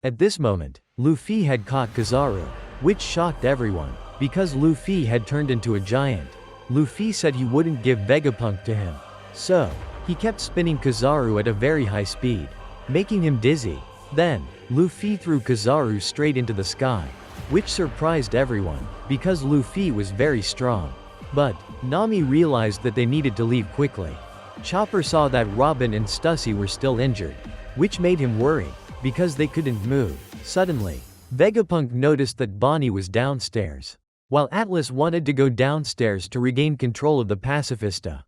At this moment, Luffy had caught Kizaru, which shocked everyone, because Luffy had turned into a giant. Luffy said he wouldn't give Vegapunk to him. So, he kept spinning Kizaru at a very high speed, making him dizzy. Then, Luffy threw Kizaru straight into the sky, which surprised everyone, because Luffy was very strong. But, Nami realized that they needed to leave quickly. Chopper saw that Robin and Stussy were still injured, which made him worry, because they couldn't move. Suddenly, Vegapunk noticed that Bonney was downstairs, while Atlas wanted to go downstairs to regain control of the Pacifista.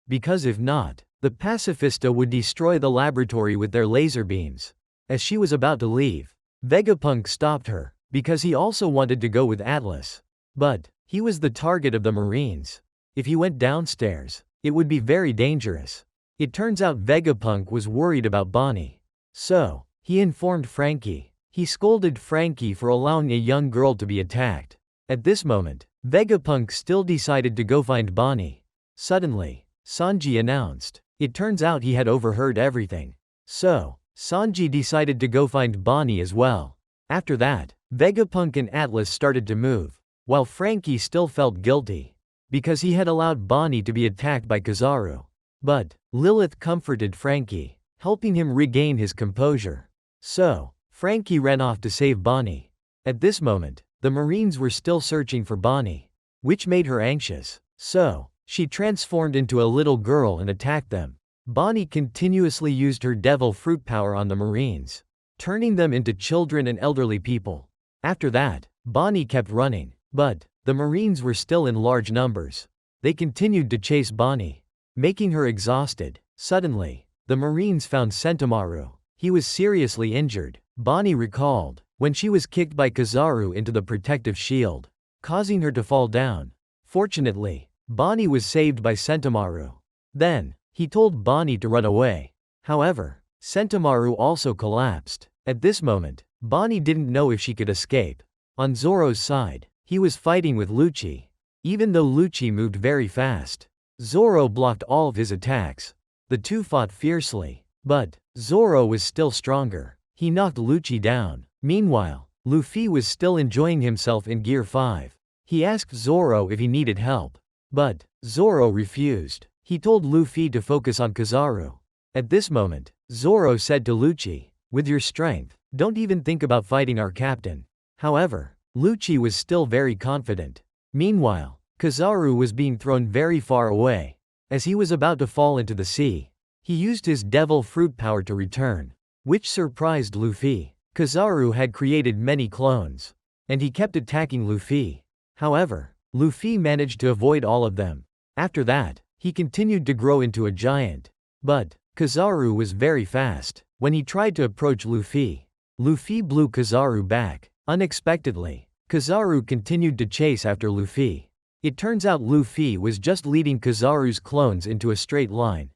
Because if not, the Pacifista would destroy the laboratory with their laser beams. As she was about to leave, Vegapunk stopped her, because he also wanted to go with Atlas. But, he was the target of the Marines. If he went downstairs, it would be very dangerous. It turns out Vegapunk was worried about Bonney. So, he informed Frankie. He scolded Frankie for allowing a young girl to be attacked. At this moment, Vegapunk still decided to go find Bonney. Suddenly, Sanji announced. It turns out he had overheard everything. So, Sanji decided to go find Bonney as well. After that, Vegapunk and Atlas started to move, while Frankie still felt guilty, because he had allowed Bonney to be attacked by Kizaru. But, Lilith comforted Frankie, helping him regain his composure. So, Frankie ran off to save Bonney. At this moment, the Marines were still searching for Bonney, which made her anxious. So, she transformed into a little girl and attacked them. Bonney continuously used her devil fruit power on the Marines, turning them into children and elderly people. After that, Bonney kept running, but the Marines were still in large numbers. They continued to chase Bonney, making her exhausted. Suddenly, the Marines found Sentomaru. He was seriously injured. Bonney recalled when she was kicked by Kizaru into the protective shield, causing her to fall down. Fortunately, Bonney was saved by Sentomaru. Then, he told Bonney to run away. However, Sentomaru also collapsed. At this moment, Bonney didn't know if she could escape. On Zoro's side, he was fighting with Lucci. Even though Lucci moved very fast, Zoro blocked all of his attacks. The two fought fiercely, but Zoro was still stronger. He knocked Lucci down. Meanwhile, Luffy was still enjoying himself in Gear 5. He asked Zoro if he needed help, but Zoro refused. He told Luffy to focus on Kizaru. At this moment, Zoro said to Lucci, "With your strength, don't even think about fighting our captain." However, Lucci was still very confident. Meanwhile, Kizaru was being thrown very far away. As he was about to fall into the sea, he used his devil fruit power to return, which surprised Luffy. Kizaru had created many clones, and he kept attacking Luffy. However, Luffy managed to avoid all of them. After that, he continued to grow into a giant. But, Kizaru was very fast. When he tried to approach Luffy, Luffy blew Kizaru back. Unexpectedly, Kizaru continued to chase after Luffy. It turns out Luffy was just leading Kizaru's clones into a straight line,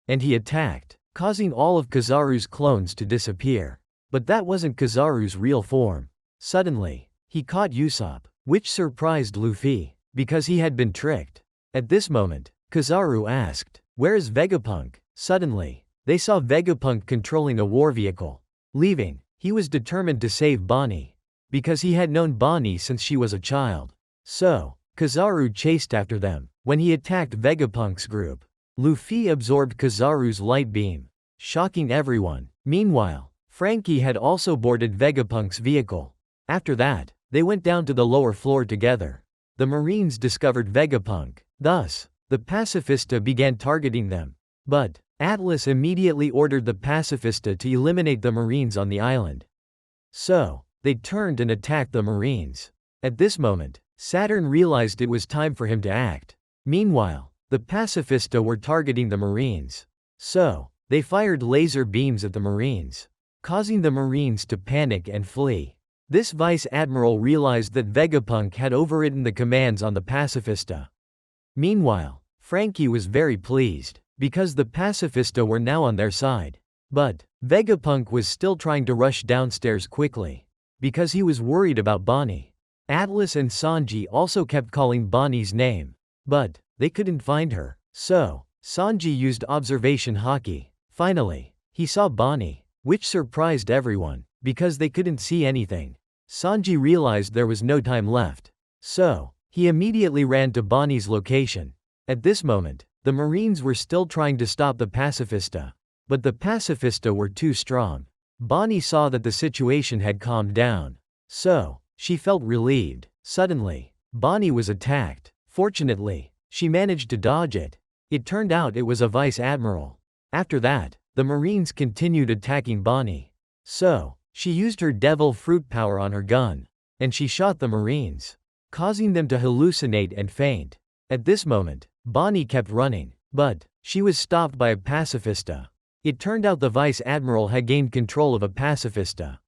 and he attacked, causing all of Kizaru's clones to disappear. But that wasn't Kizaru's real form. Suddenly, he caught Usopp, which surprised Luffy, because he had been tricked. At this moment, Kizaru asked, "Where is Vegapunk?" Suddenly, they saw Vegapunk controlling a war vehicle. Leaving, he was determined to save Bonney, because he had known Bonney since she was a child. So, Kizaru chased after them. When he attacked Vegapunk's group, Luffy absorbed Kizaru's light beam, shocking everyone. Meanwhile, Frankie had also boarded Vegapunk's vehicle. After that, they went down to the lower floor together. The Marines discovered Vegapunk. Thus, the Pacifista began targeting them. But, Atlas immediately ordered the Pacifista to eliminate the Marines on the island. So, they turned and attacked the Marines. At this moment, Saturn realized it was time for him to act. Meanwhile, the Pacifista were targeting the Marines. So, they fired laser beams at the Marines, causing the Marines to panic and flee. This Vice Admiral realized that Vegapunk had overridden the commands on the Pacifista. Meanwhile, Frankie was very pleased, because the Pacifista were now on their side. But, Vegapunk was still trying to rush downstairs quickly, because he was worried about Bonney. Atlas and Sanji also kept calling Bonney's name, but they couldn't find her. So, Sanji used observation haki. Finally, he saw Bonney, which surprised everyone. because they couldn't see anything. Sanji realized there was no time left. So, he immediately ran to Bonney's location. At this moment, the Marines were still trying to stop the pacifista. But the pacifista were too strong. Bonney saw that the situation had calmed down. So, she felt relieved. Suddenly, Bonney was attacked. Fortunately, she managed to dodge it. It turned out it was a vice admiral. After that, the Marines continued attacking Bonney. So, she used her devil fruit power on her gun. And she shot the Marines, causing them to hallucinate and faint. At this moment, Bonney kept running. But, she was stopped by a pacifista. It turned out the vice admiral had gained control of a pacifista,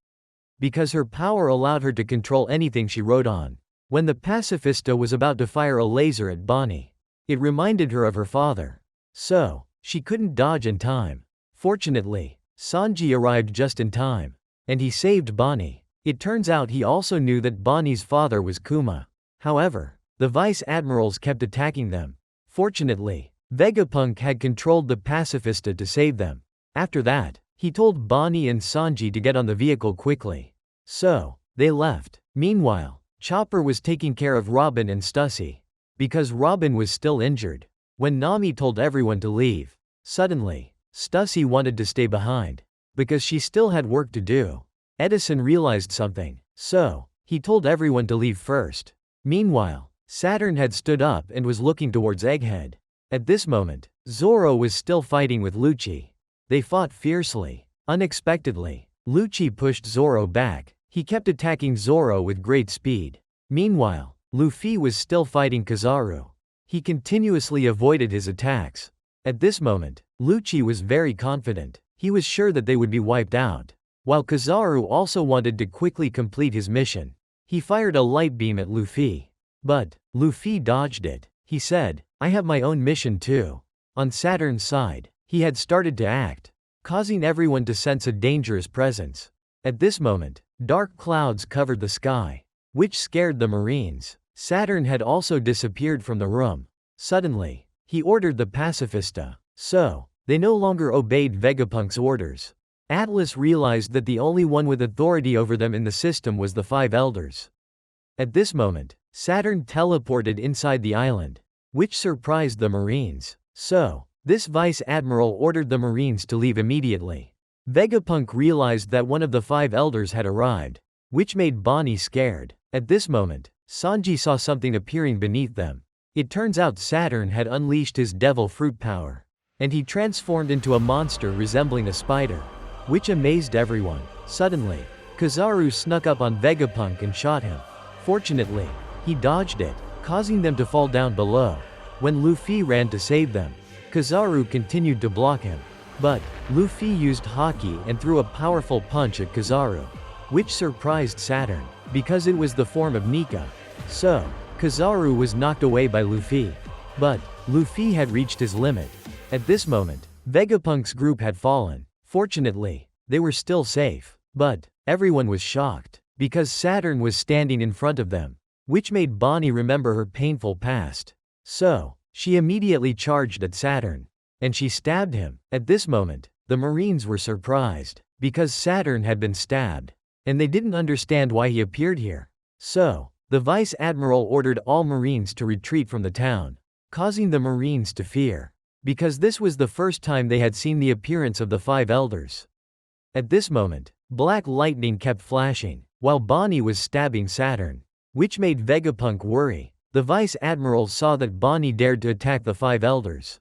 because her power allowed her to control anything she rode on. When the pacifista was about to fire a laser at Bonney, it reminded her of her father. So, she couldn't dodge in time. Fortunately, Sanji arrived just in time, and he saved Bonney. It turns out he also knew that Bonney's father was Kuma. However, the vice admirals kept attacking them. Fortunately, Vegapunk had controlled the pacifista to save them. After that, he told Bonney and Sanji to get on the vehicle quickly. So, they left. Meanwhile, Chopper was taking care of Robin and Stussy, because Robin was still injured. When Nami told everyone to leave, suddenly, Stussy wanted to stay behind, because she still had work to do. Edison realized something, so, he told everyone to leave first. Meanwhile, Saturn had stood up and was looking towards Egghead. At this moment, Zoro was still fighting with Lucci. They fought fiercely. Unexpectedly, Lucci pushed Zoro back. He kept attacking Zoro with great speed. Meanwhile, Luffy was still fighting Kizaru. He continuously avoided his attacks. At this moment, Lucci was very confident. He was sure that they would be wiped out. While Kizaru also wanted to quickly complete his mission, he fired a light beam at Luffy. But, Luffy dodged it. He said, "I have my own mission too." On Saturn's side, he had started to act, causing everyone to sense a dangerous presence. At this moment, dark clouds covered the sky, which scared the Marines. Saturn had also disappeared from the room. Suddenly, he ordered the pacifista. So, they no longer obeyed Vegapunk's orders. Atlas realized that the only one with authority over them in the system was the five elders. At this moment, Saturn teleported inside the island, which surprised the Marines. So, this vice admiral ordered the Marines to leave immediately. Vegapunk realized that one of the five elders had arrived, which made Bonney scared. At this moment, Sanji saw something appearing beneath them. It turns out Saturn had unleashed his devil fruit power, and he transformed into a monster resembling a spider, which amazed everyone. Suddenly, Kizaru snuck up on Vegapunk and shot him. Fortunately, he dodged it, causing them to fall down below. When Luffy ran to save them, Kizaru continued to block him. But, Luffy used Haki and threw a powerful punch at Kizaru, which surprised Saturn, because it was the form of Nika. So, Kizaru was knocked away by Luffy. But, Luffy had reached his limit. At this moment, Vegapunk's group had fallen. Fortunately, they were still safe. But, everyone was shocked, because Saturn was standing in front of them, which made Bonney remember her painful past. So, she immediately charged at Saturn, and she stabbed him. At this moment, the Marines were surprised, because Saturn had been stabbed, and they didn't understand why he appeared here. So, the vice admiral ordered all Marines to retreat from the town, causing the Marines to fear, because this was the first time they had seen the appearance of the five elders. At this moment, black lightning kept flashing, while Bonney was stabbing Saturn, which made Vegapunk worry. The vice admiral saw that Bonney dared to attack the five elders,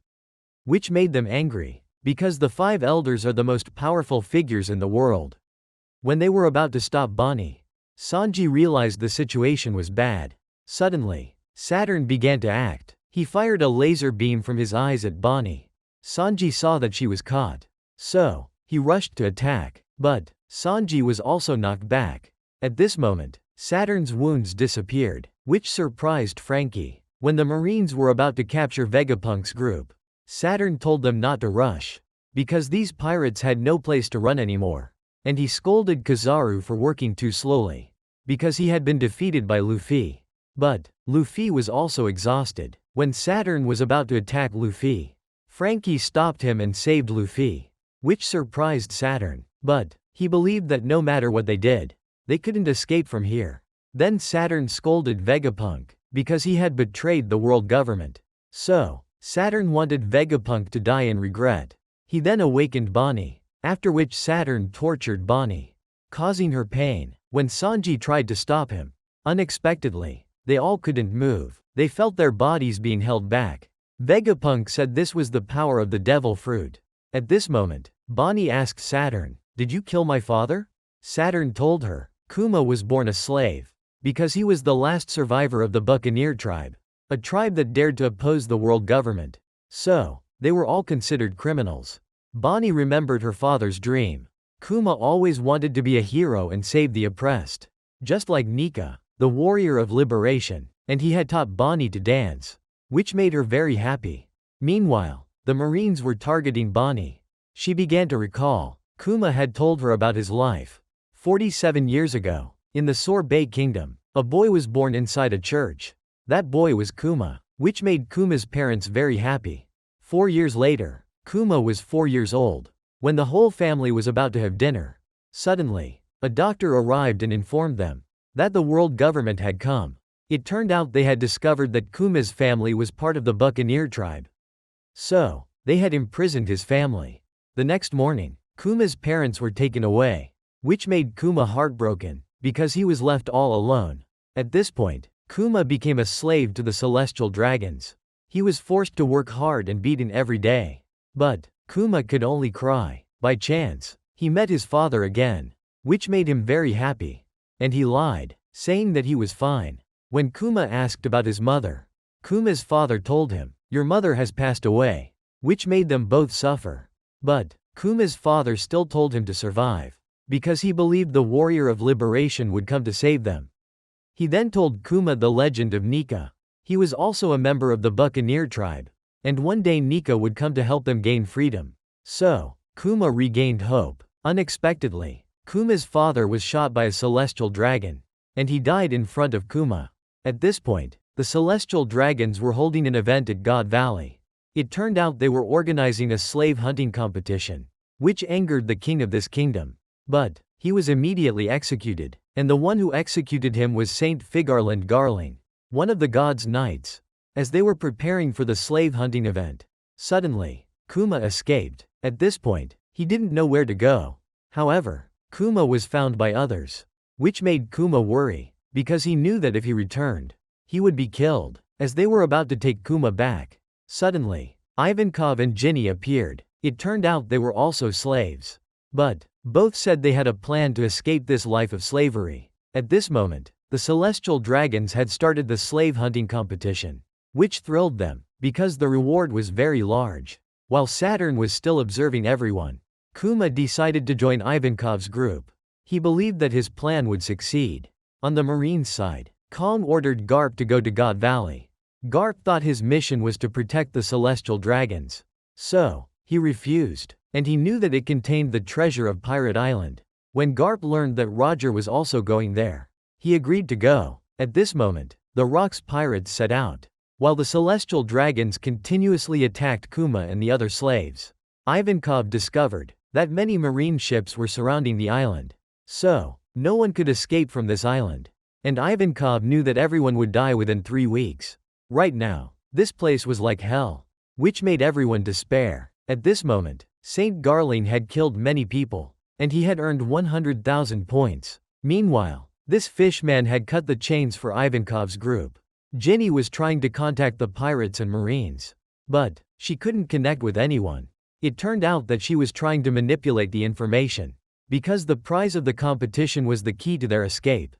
which made them angry, because the five elders are the most powerful figures in the world. When they were about to stop Bonney, Sanji realized the situation was bad. Suddenly, Saturn began to act. He fired a laser beam from his eyes at Bonney. Sanji saw that she was caught. So, he rushed to attack. But, Sanji was also knocked back. At this moment, Saturn's wounds disappeared, which surprised Frankie. When the Marines were about to capture Vegapunk's group, Saturn told them not to rush, because these pirates had no place to run anymore. And he scolded Kizaru for working too slowly, because he had been defeated by Luffy. But, Luffy was also exhausted. When Saturn was about to attack Luffy, Frankie stopped him and saved Luffy, which surprised Saturn. But, He believed that no matter what they did, they couldn't escape from here. Then Saturn scolded Vegapunk, because he had betrayed the world government. So, Saturn wanted Vegapunk to die in regret. He then awakened Bonney, after which Saturn tortured Bonney, causing her pain. When Sanji tried to stop him, unexpectedly, they all couldn't move. They felt their bodies being held back. Vegapunk said this was the power of the devil fruit. At this moment, Bonney asked Saturn, "Did you kill my father?" Saturn told her, Kuma was born a slave, because he was the last survivor of the Buccaneer tribe, a tribe that dared to oppose the world government. So, they were all considered criminals. Bonney remembered her father's dream. Kuma always wanted to be a hero and save the oppressed. Just like Nika, the warrior of liberation, and he had taught Bonney to dance, which made her very happy. Meanwhile, the Marines were targeting Bonney. She began to recall, Kuma had told her about his life. 47 years ago, in the Sorbet Kingdom, a boy was born inside a church. That boy was Kuma, which made Kuma's parents very happy. 4 years later, Kuma was 4 years old. When the whole family was about to have dinner, suddenly, a doctor arrived and informed them that the world government had come. It turned out they had discovered that Kuma's family was part of the Buccaneer tribe. So, they had imprisoned his family. The next morning, Kuma's parents were taken away, which made Kuma heartbroken, because he was left all alone. At this point, Kuma became a slave to the celestial dragons. He was forced to work hard and beaten every day. But, Kuma could only cry. By chance, he met his father again, which made him very happy. And he lied, saying that he was fine. When Kuma asked about his mother, Kuma's father told him, "Your mother has passed away," which made them both suffer. But, Kuma's father still told him to survive, because he believed the warrior of liberation would come to save them. He then told Kuma the legend of Nika. He was also a member of the Buccaneer tribe, and one day Nika would come to help them gain freedom. So, Kuma regained hope. Unexpectedly, Kuma's father was shot by a celestial dragon, and he died in front of Kuma. At this point, the celestial dragons were holding an event at God Valley. It turned out they were organizing a slave hunting competition, which angered the king of this kingdom. But, he was immediately executed, and the one who executed him was Saint Figarland Garling, one of the god's knights. As they were preparing for the slave hunting event, suddenly, Kuma escaped. At this point, he didn't know where to go. However, Kuma was found by others, which made Kuma worry, because he knew that if he returned, he would be killed. As they were about to take Kuma back, suddenly, Ivankov and Ginny appeared. It turned out they were also slaves. But, both said they had a plan to escape this life of slavery. At this moment, the celestial dragons had started the slave hunting competition, which thrilled them, because the reward was very large. While Saturn was still observing everyone, Kuma decided to join Ivankov's group. He believed that his plan would succeed. On the Marines' side, Kong ordered Garp to go to God Valley. Garp thought his mission was to protect the celestial dragons. So, he refused, and he knew that it contained the treasure of Pirate Island. When Garp learned that Roger was also going there, he agreed to go. At this moment, the Rocks pirates set out, while the celestial dragons continuously attacked Kuma and the other slaves. Ivankov discovered that many marine ships were surrounding the island. So, no one could escape from this island. And Ivankov knew that everyone would die within 3 weeks. Right now, this place was like hell, which made everyone despair. At this moment, Saint Garling had killed many people, and he had earned 100,000 points. Meanwhile, this fishman had cut the chains for Ivankov's group. Ginny was trying to contact the pirates and marines, but she couldn't connect with anyone. It turned out that she was trying to manipulate the information, because the prize of the competition was the key to their escape.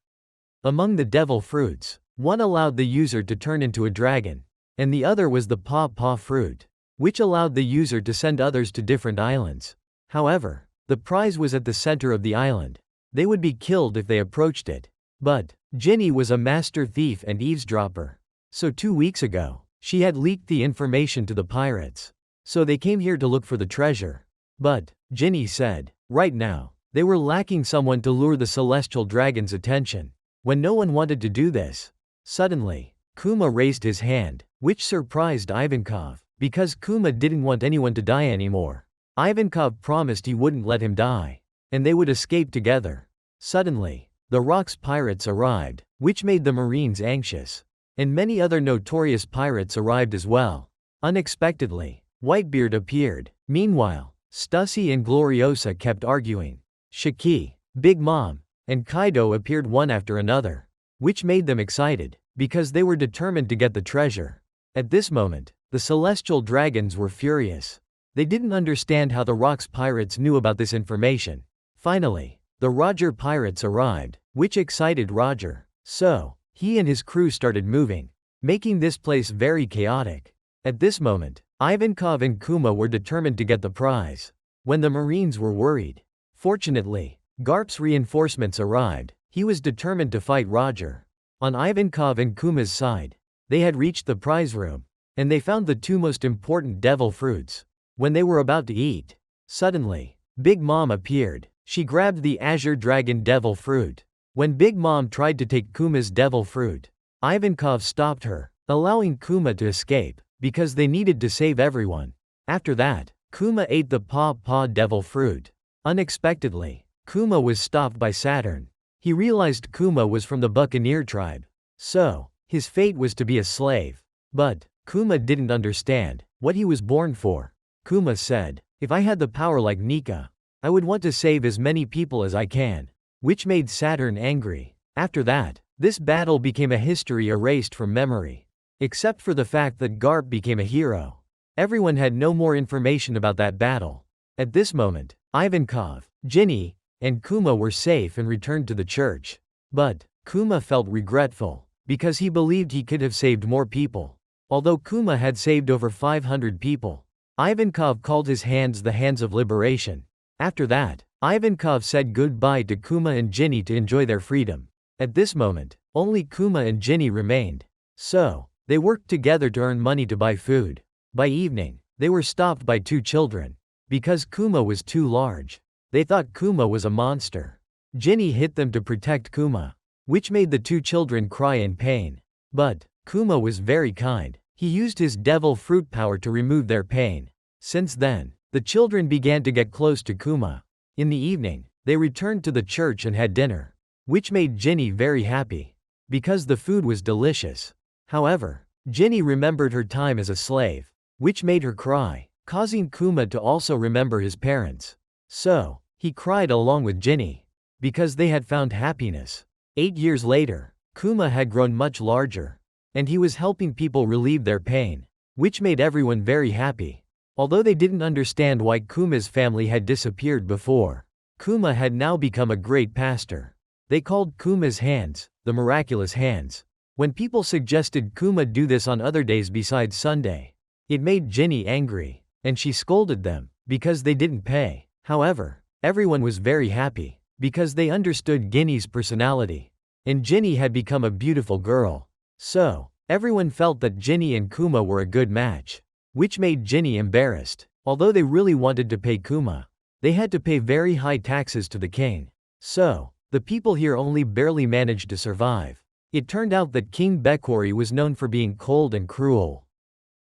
Among the devil fruits, one allowed the user to turn into a dragon, and the other was the paw fruit, which allowed the user to send others to different islands. However, the prize was at the center of the island. They would be killed if they approached it. But, Ginny was a master thief and eavesdropper. So 2 weeks ago, she had leaked the information to the pirates. So they came here to look for the treasure. But, Ginny said, right now, they were lacking someone to lure the celestial dragon's attention. When no one wanted to do this, suddenly, Kuma raised his hand, which surprised Ivankov, because Kuma didn't want anyone to die anymore. Ivankov promised he wouldn't let him die. and they would escape together. Suddenly, the Rocks pirates arrived, which made the Marines anxious. And many other notorious pirates arrived as well. Unexpectedly, Whitebeard appeared. Meanwhile, Stussy and Gloriosa kept arguing. Shiki, Big Mom, and Kaido appeared one after another, which made them excited, because they were determined to get the treasure. At this moment, the Celestial Dragons were furious. They didn't understand how the Rocks pirates knew about this information. Finally, the Roger pirates arrived, which excited Roger. So, he and his crew started moving, making this place very chaotic. At this moment, Ivankov and Kuma were determined to get the prize. When the Marines were worried. Fortunately, Garp's reinforcements arrived. He was determined to fight Roger. On Ivankov and Kuma's side, they had reached the prize room, and they found the two most important devil fruits. When they were about to eat, suddenly, Big Mom appeared. She grabbed the Azure Dragon devil fruit. When Big Mom tried to take Kuma's devil fruit, Ivankov stopped her, allowing Kuma to escape, because they needed to save everyone. After that, Kuma ate the Paw devil fruit. Unexpectedly, Kuma was stopped by Saturn. He realized Kuma was from the Buccaneer tribe. So, his fate was to be a slave. But, Kuma didn't understand what he was born for. Kuma said, "If I had the power like Nika, I would want to save as many people as I can," which made Saturn angry. After that, this battle became a history erased from memory. Except for the fact that Garp became a hero. Everyone had no more information about that battle. At this moment, Ivankov, Ginny, and Kuma were safe and returned to the church. But, Kuma felt regretful, because he believed he could have saved more people. Although Kuma had saved over 500 people, Ivankov called his hands the hands of liberation. After that, Ivankov said goodbye to Kuma and Ginny to enjoy their freedom. At this moment, only Kuma and Ginny remained. So, they worked together to earn money to buy food. By evening, they were stopped by two children. Because Kuma was too large, they thought Kuma was a monster. Ginny hit them to protect Kuma, which made the two children cry in pain. But, Kuma was very kind. He used his devil fruit power to remove their pain. Since then, the children began to get close to Kuma. In the evening, they returned to the church and had dinner, which made Ginny very happy, because the food was delicious. However, Ginny remembered her time as a slave, which made her cry, causing Kuma to also remember his parents. So, he cried along with Ginny, because they had found happiness. 8 years later, Kuma had grown much larger, and he was helping people relieve their pain, which made everyone very happy. Although they didn't understand why Kuma's family had disappeared before, Kuma had now become a great pastor. They called Kuma's hands, the miraculous hands. When people suggested Kuma do this on other days besides Sunday, it made Ginny angry, and she scolded them, because they didn't pay. However, everyone was very happy, because they understood Ginny's personality. And Ginny had become a beautiful girl. So, everyone felt that Ginny and Kuma were a good match, which made Ginny embarrassed. Although they really wanted to pay Kuma, they had to pay very high taxes to the king. So, the people here only barely managed to survive. It turned out that King Bekori was known for being cold and cruel.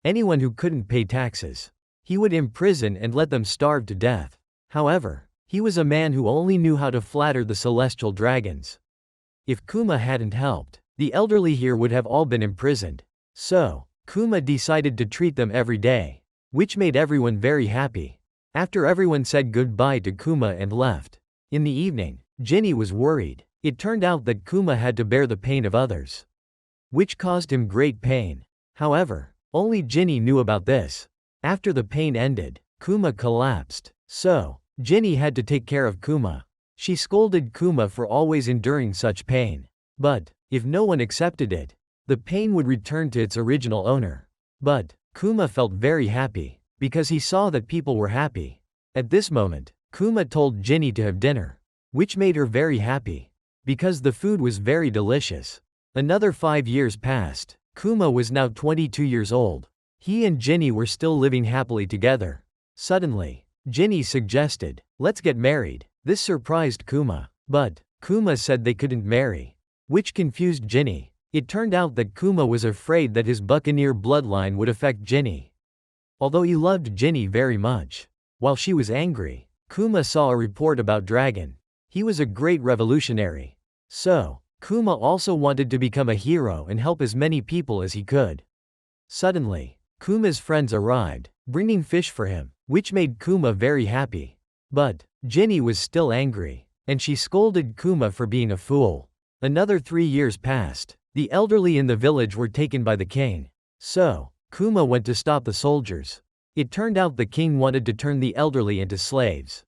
Anyone who couldn't pay taxes, he would imprison and let them starve to death. However, he was a man who only knew how to flatter the celestial dragons. If Kuma hadn't helped, the elderly here would have all been imprisoned. So, Kuma decided to treat them every day, which made everyone very happy. After everyone said goodbye to Kuma and left, in the evening, Ginny was worried. It turned out that Kuma had to bear the pain of others, which caused him great pain. However, only Ginny knew about this. After the pain ended, Kuma collapsed. So, Ginny had to take care of Kuma. She scolded Kuma for always enduring such pain. But, if no one accepted it, the pain would return to its original owner. But, Kuma felt very happy, because he saw that people were happy. At this moment, Kuma told Ginny to have dinner, which made her very happy, because the food was very delicious. Another 5 years passed. Kuma was now 22 years old. He and Ginny were still living happily together. Suddenly, Ginny suggested, "Let's get married." This surprised Kuma. But, Kuma said they couldn't marry, which confused Ginny. It turned out that Kuma was afraid that his Buccaneer bloodline would affect Ginny. Although he loved Ginny very much. While she was angry, Kuma saw a report about Dragon. He was a great revolutionary. So, Kuma also wanted to become a hero and help as many people as he could. Suddenly, Kuma's friends arrived, bringing fish for him, which made Kuma very happy. But, Ginny was still angry, and she scolded Kuma for being a fool. Another 3 years passed. The elderly in the village were taken by the king. So, Kuma went to stop the soldiers. It turned out the king wanted to turn the elderly into slaves.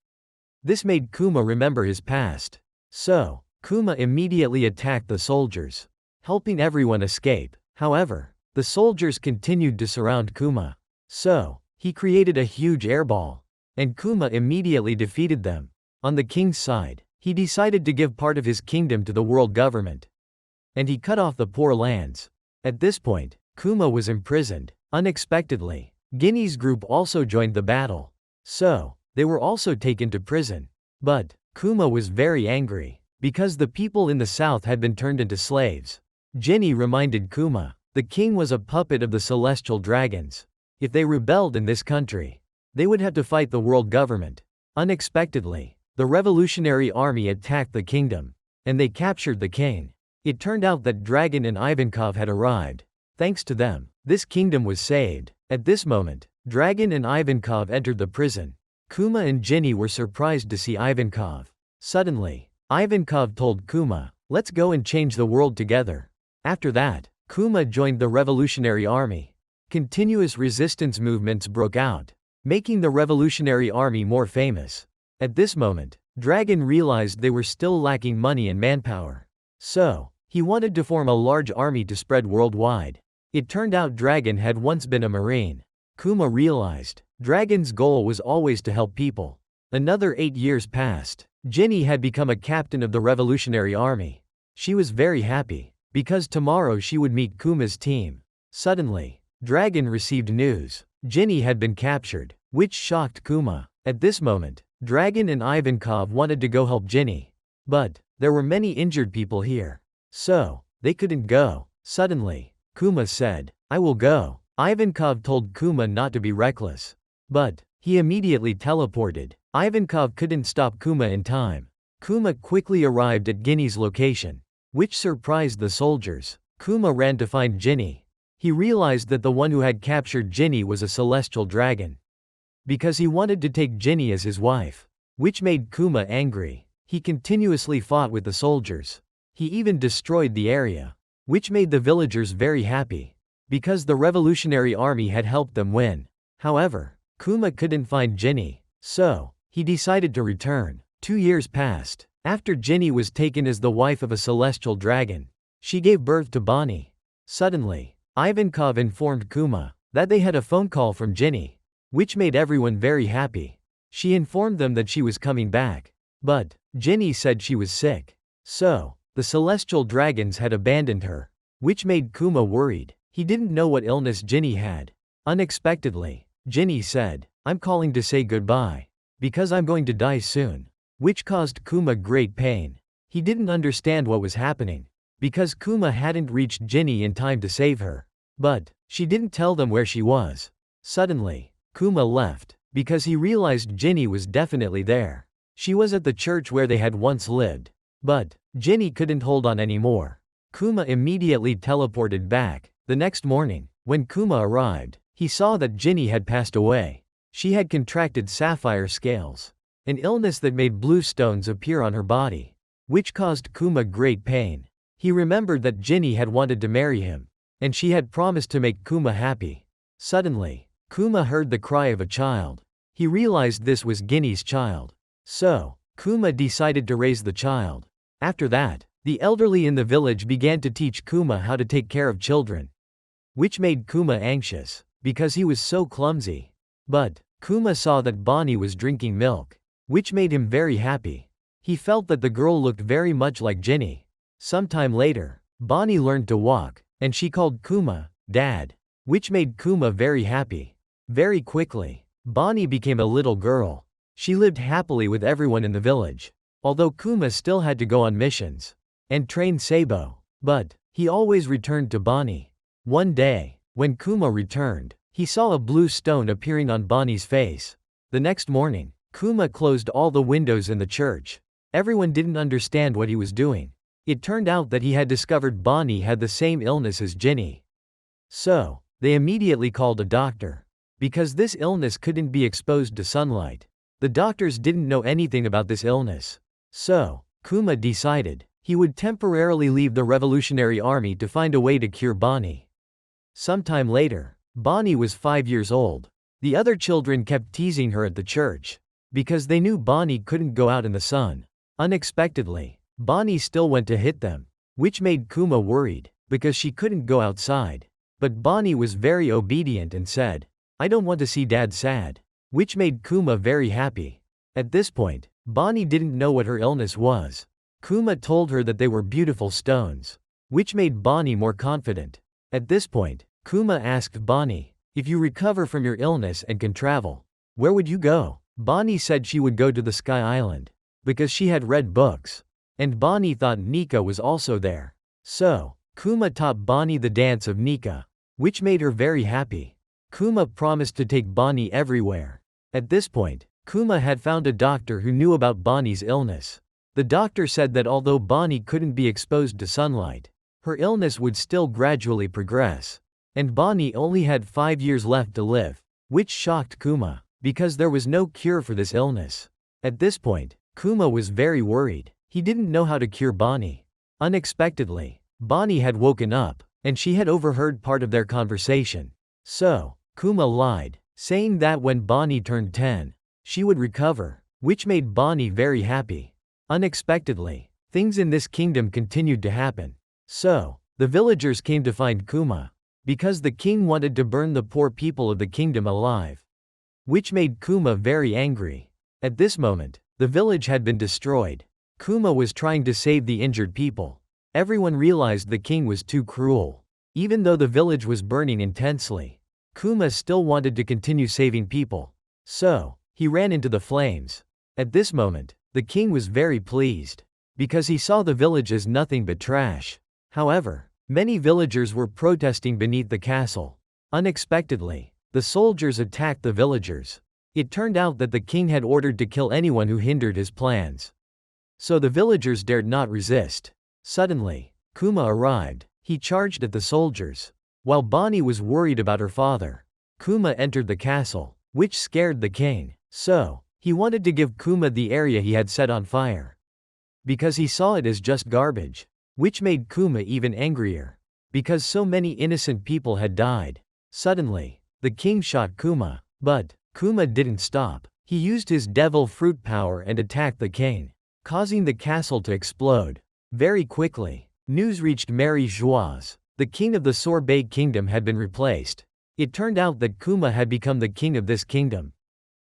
This made Kuma remember his past. So, Kuma immediately attacked the soldiers, helping everyone escape. However, the soldiers continued to surround Kuma. So, he created a huge airball, and Kuma immediately defeated them. On the king's side, he decided to give part of his kingdom to the world government, and he cut off the poor lands. At this point, Kuma was imprisoned. Unexpectedly, Ginny's group also joined the battle. So, they were also taken to prison. But, Kuma was very angry, because the people in the south had been turned into slaves. Ginny reminded Kuma, the king was a puppet of the celestial dragons. If they rebelled in this country, they would have to fight the world government. Unexpectedly, the revolutionary army attacked the kingdom, and they captured the king. It turned out that Dragon and Ivankov had arrived. Thanks to them, this kingdom was saved. At this moment, Dragon and Ivankov entered the prison. Kuma and Ginny were surprised to see Ivankov. Suddenly, Ivankov told Kuma, "Let's go and change the world together." After that, Kuma joined the revolutionary army. Continuous resistance movements broke out, making the revolutionary army more famous. At this moment, Dragon realized they were still lacking money and manpower. So, he wanted to form a large army to spread worldwide. It turned out Dragon had once been a marine. Kuma realized, Dragon's goal was always to help people. Another 8 years passed. Ginny had become a captain of the revolutionary army. She was very happy, because tomorrow she would meet Kuma's team. Suddenly, Dragon received news. Ginny had been captured, which shocked Kuma. At this moment, Dragon and Ivankov wanted to go help Ginny. But, there were many injured people here. So, they couldn't go. Suddenly, Kuma said, "I will go." Ivankov told Kuma not to be reckless. But, he immediately teleported. Ivankov couldn't stop Kuma in time. Kuma quickly arrived at Ginny's location, which surprised the soldiers. Kuma ran to find Ginny. He realized that the one who had captured Ginny was a celestial dragon, because he wanted to take Ginny as his wife, which made Kuma angry. He continuously fought with the soldiers. He even destroyed the area, which made the villagers very happy, because the revolutionary army had helped them win. However, Kuma couldn't find Ginny, so he decided to return. 2 years passed. After Ginny was taken as the wife of a celestial dragon, she gave birth to Bonney. Suddenly, Ivankov informed Kuma that they had a phone call from Ginny, which made everyone very happy. She informed them that she was coming back, but Ginny said she was sick. So, the celestial dragons had abandoned her, which made Kuma worried. He didn't know what illness Ginny had. Unexpectedly, Ginny said, "I'm calling to say goodbye, because I'm going to die soon," which caused Kuma great pain. He didn't understand what was happening, because Kuma hadn't reached Ginny in time to save her. But, she didn't tell them where she was. Suddenly, Kuma left, because he realized Ginny was definitely there. She was at the church where they had once lived. But, Ginny couldn't hold on anymore. Kuma immediately teleported back. The next morning, when Kuma arrived, he saw that Ginny had passed away. She had contracted sapphire scales, an illness that made blue stones appear on her body, which caused Kuma great pain. He remembered that Ginny had wanted to marry him, and she had promised to make Kuma happy. Suddenly, Kuma heard the cry of a child. He realized this was Ginny's child. So, Kuma decided to raise the child. After that, the elderly in the village began to teach Kuma how to take care of children, which made Kuma anxious, because he was so clumsy. But, Kuma saw that Bonney was drinking milk, which made him very happy. He felt that the girl looked very much like Ginny. Sometime later, Bonney learned to walk, and she called Kuma, Dad, which made Kuma very happy. Very quickly, Bonney became a little girl. She lived happily with everyone in the village, although Kuma still had to go on missions and train Sabo. But, he always returned to Bonney. One day, when Kuma returned, he saw a blue stone appearing on Bonney's face. The next morning, Kuma closed all the windows in the church. Everyone didn't understand what he was doing. It turned out that he had discovered Bonney had the same illness as Ginny. So, they immediately called a doctor. Because this illness couldn't be exposed to sunlight. The doctors didn't know anything about this illness. So, Kuma decided he would temporarily leave the Revolutionary Army to find a way to cure Bonney. Sometime later, Bonney was 5 years old. The other children kept teasing her at the church. Because they knew Bonney couldn't go out in the sun. Unexpectedly, Bonney still went to hit them. Which made Kuma worried, because she couldn't go outside. But Bonney was very obedient and said, "I don't want to see Dad sad." Which made Kuma very happy. At this point, Bonney didn't know what her illness was. Kuma told her that they were beautiful stones. Which made Bonney more confident. At this point, Kuma asked Bonney, "If you recover from your illness and can travel, where would you go?" Bonney said she would go to the Sky Island. Because she had read books. And Bonney thought Nika was also there. So, Kuma taught Bonney the dance of Nika. Which made her very happy. Kuma promised to take Bonney everywhere. At this point, Kuma had found a doctor who knew about Bonney's illness. The doctor said that although Bonney couldn't be exposed to sunlight, her illness would still gradually progress. And Bonney only had 5 years left to live. Which shocked Kuma, because there was no cure for this illness. At this point, Kuma was very worried. He didn't know how to cure Bonney. Unexpectedly, Bonney had woken up, and she had overheard part of their conversation. So, Kuma lied, saying that when Bonney turned 10, she would recover, which made Bonney very happy. Unexpectedly, things in this kingdom continued to happen. So, the villagers came to find Kuma, because the king wanted to burn the poor people of the kingdom alive. Which made Kuma very angry. At this moment, the village had been destroyed. Kuma was trying to save the injured people. Everyone realized the king was too cruel. Even though the village was burning intensely, Kuma still wanted to continue saving people. So, he ran into the flames. At this moment, the king was very pleased, because he saw the village as nothing but trash. However, many villagers were protesting beneath the castle. Unexpectedly, the soldiers attacked the villagers. It turned out that the king had ordered to kill anyone who hindered his plans. So the villagers dared not resist. Suddenly, Kuma arrived. He charged at the soldiers. While Bonney was worried about her father, Kuma entered the castle, which scared the king. So, he wanted to give Kuma the area he had set on fire. Because he saw it as just garbage. Which made Kuma even angrier. Because so many innocent people had died. Suddenly, the king shot Kuma. But, Kuma didn't stop. He used his devil fruit power and attacked the king, causing the castle to explode. Very quickly, news reached Mary Joieuse. The king of the Sorbet kingdom had been replaced. It turned out that Kuma had become the king of this kingdom.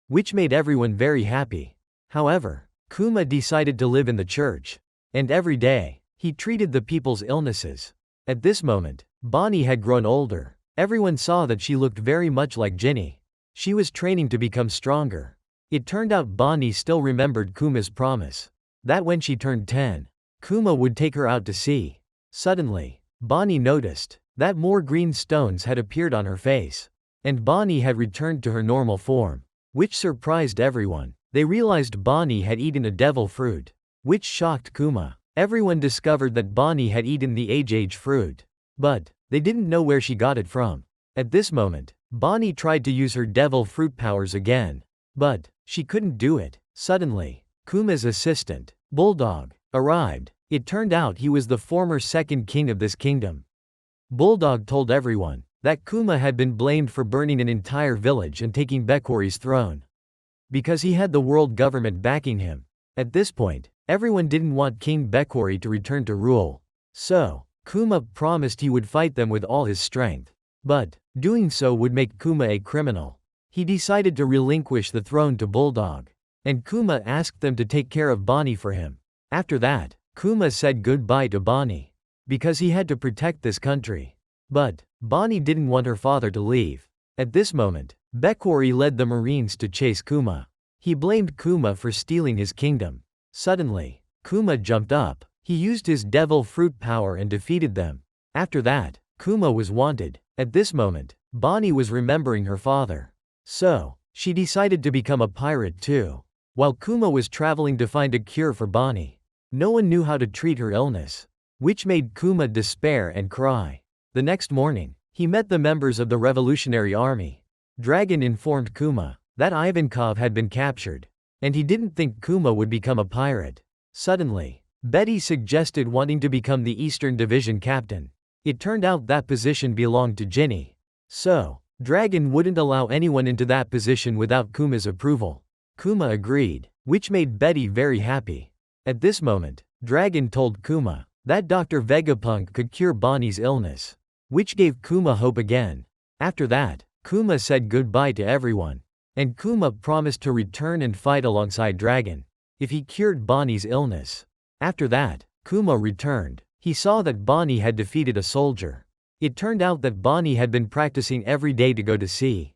Which made everyone very happy. However, Kuma decided to live in the church. And every day, he treated the people's illnesses. At this moment, Bonney had grown older. Everyone saw that she looked very much like Ginny. She was training to become stronger. It turned out Bonney still remembered Kuma's promise. That when she turned 10, Kuma would take her out to sea. Suddenly, Bonney noticed that more green stones had appeared on her face. And Bonney had returned to her normal form. Which surprised everyone. They realized Bonney had eaten a devil fruit. Which shocked Kuma. Everyone discovered that Bonney had eaten the age fruit. But, they didn't know where she got it from. At this moment, Bonney tried to use her devil fruit powers again. But, she couldn't do it. Suddenly, Kuma's assistant, Bulldog, arrived. It turned out he was the former second king of this kingdom. Bulldog told everyone that Kuma had been blamed for burning an entire village and taking Bekori's throne. Because he had the world government backing him. At this point, everyone didn't want King Bekori to return to rule. So, Kuma promised he would fight them with all his strength. But, doing so would make Kuma a criminal. He decided to relinquish the throne to Bulldog. And Kuma asked them to take care of Bonney for him. After that, Kuma said goodbye to Bonney. Because he had to protect this country. But, Bonney didn't want her father to leave. At this moment, Bekori led the Marines to chase Kuma. He blamed Kuma for stealing his kingdom. Suddenly, Kuma jumped up. He used his devil fruit power and defeated them. After that, Kuma was wanted. At this moment, Bonney was remembering her father. So, she decided to become a pirate too. while Kuma was traveling to find a cure for Bonney. No one knew how to treat her illness, which made Kuma despair and cry. The next morning, he met the members of the Revolutionary Army. Dragon informed Kuma that Ivankov had been captured, and he didn't think Kuma would become a pirate. Suddenly, Betty suggested wanting to become the Eastern Division captain. It turned out that position belonged to Ginny. So, Dragon wouldn't allow anyone into that position without Kuma's approval. Kuma agreed, which made Betty very happy. At this moment, Dragon told Kuma that Dr. Vegapunk could cure Bonney's illness, which gave Kuma hope again. After that, Kuma said goodbye to everyone, and Kuma promised to return and fight alongside Dragon if he cured Bonney's illness. After that, Kuma returned. He saw that Bonney had defeated a soldier. It turned out that Bonney had been practicing every day to go to sea.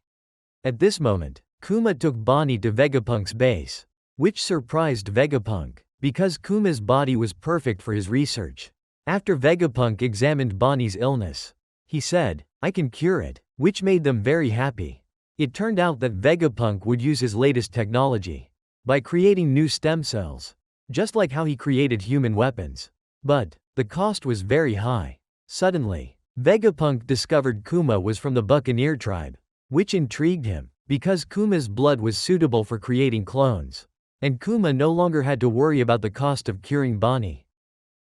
At this moment, Kuma took Bonney to Vegapunk's base, which surprised Vegapunk, because Kuma's body was perfect for his research. After Vegapunk examined Bonney's illness, he said, "I can cure it," which made them very happy. It turned out that Vegapunk would use his latest technology by creating new stem cells, just like how he created human weapons. But the cost was very high. Suddenly, Vegapunk discovered Kuma was from the Buccaneer tribe, which intrigued him, because Kuma's blood was suitable for creating clones, and Kuma no longer had to worry about the cost of curing Bonney.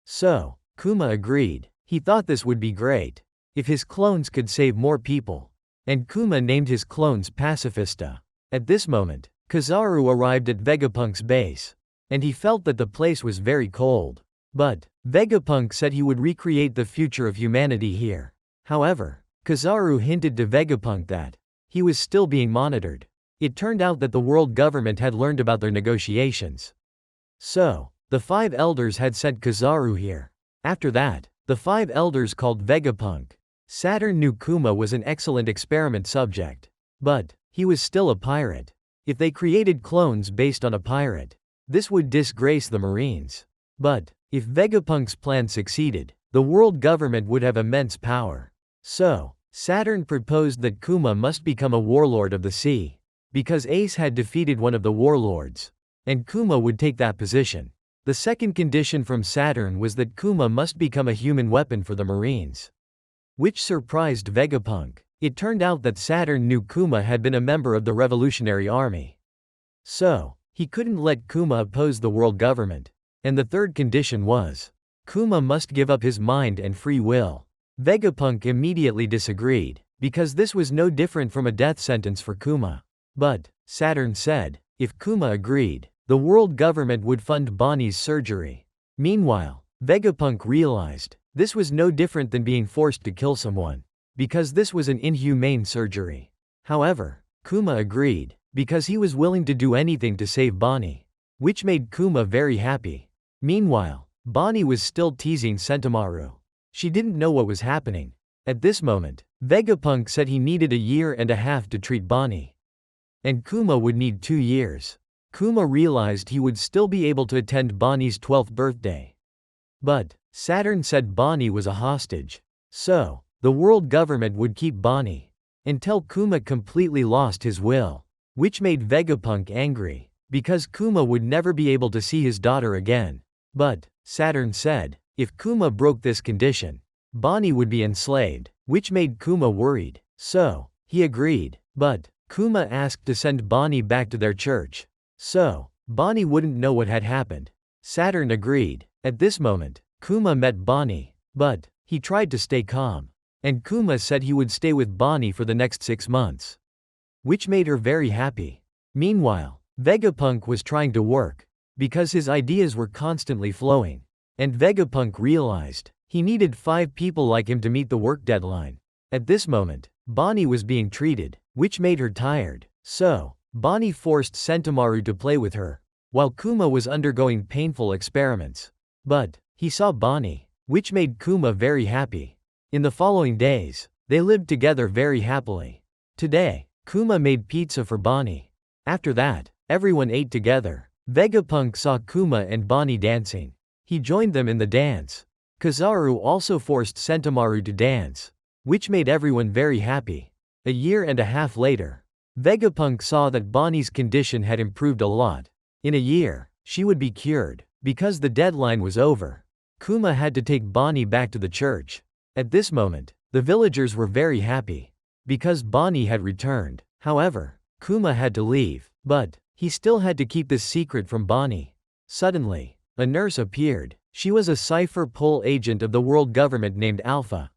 So, Kuma agreed. He thought this would be great if his clones could save more people, and Kuma named his clones Pacifista. At this moment, Kizaru arrived at Vegapunk's base, and he felt that the place was very cold. But Vegapunk said he would recreate the future of humanity here. However, Kizaru hinted to Vegapunk that he was still being monitored. It turned out that the world government had learned about their negotiations. So, the 5 elders had sent Kizaru here. After that, the 5 elders called Vegapunk. Saturn knew Kuma was an excellent experiment subject, but he was still a pirate. If they created clones based on a pirate, this would disgrace the Marines. But if Vegapunk's plan succeeded, the world government would have immense power. So, Saturn proposed that Kuma must become a warlord of the sea, because Ace had defeated one of the warlords, and Kuma would take that position. The second condition from Saturn was that Kuma must become a human weapon for the Marines, which surprised Vegapunk. It turned out that Saturn knew Kuma had been a member of the Revolutionary Army. So, he couldn't let Kuma oppose the world government. And the third condition was, Kuma must give up his mind and free will. Vegapunk immediately disagreed, because this was no different from a death sentence for Kuma. But Saturn said, if Kuma agreed, the world government would fund Bonney's surgery. Meanwhile, Vegapunk realized, this was no different than being forced to kill someone, because this was an inhumane surgery. However, Kuma agreed, because he was willing to do anything to save Bonney, which made Kuma very happy. Meanwhile, Bonney was still teasing Sentomaru. She didn't know what was happening. At this moment, Vegapunk said he needed 1.5 years to treat Bonney, and Kuma would need 2 years. Kuma realized he would still be able to attend Bonney's 12th birthday. But Saturn said Bonney was a hostage. So, the world government would keep Bonney until Kuma completely lost his will, which made Vegapunk angry, because Kuma would never be able to see his daughter again. But Saturn said, if Kuma broke this condition, Bonney would be enslaved, which made Kuma worried. So, he agreed. But Kuma asked to send Bonney back to their church, so Bonney wouldn't know what had happened. Saturn agreed. At this moment, Kuma met Bonney, but he tried to stay calm, and Kuma said he would stay with Bonney for the next 6 months, which made her very happy. Meanwhile, Vegapunk was trying to work, because his ideas were constantly flowing, and Vegapunk realized he needed 5 people like him to meet the work deadline. At this moment, Bonney was being treated, which made her tired. So, Bonney forced Sentomaru to play with her, while Kuma was undergoing painful experiments. But he saw Bonney, which made Kuma very happy. In the following days, they lived together very happily. Today, Kuma made pizza for Bonney. After that, everyone ate together. Vegapunk saw Kuma and Bonney dancing. He joined them in the dance. Kizaru also forced Sentomaru to dance, which made everyone very happy. 1.5 years later, Vegapunk saw that Bonney's condition had improved a lot. In a year, she would be cured. Because the deadline was over, Kuma had to take Bonney back to the church. At this moment, the villagers were very happy, because Bonney had returned. However, Kuma had to leave, but he still had to keep this secret from Bonney. Suddenly, a nurse appeared. She was a cipher pull agent of the world government named Alpha,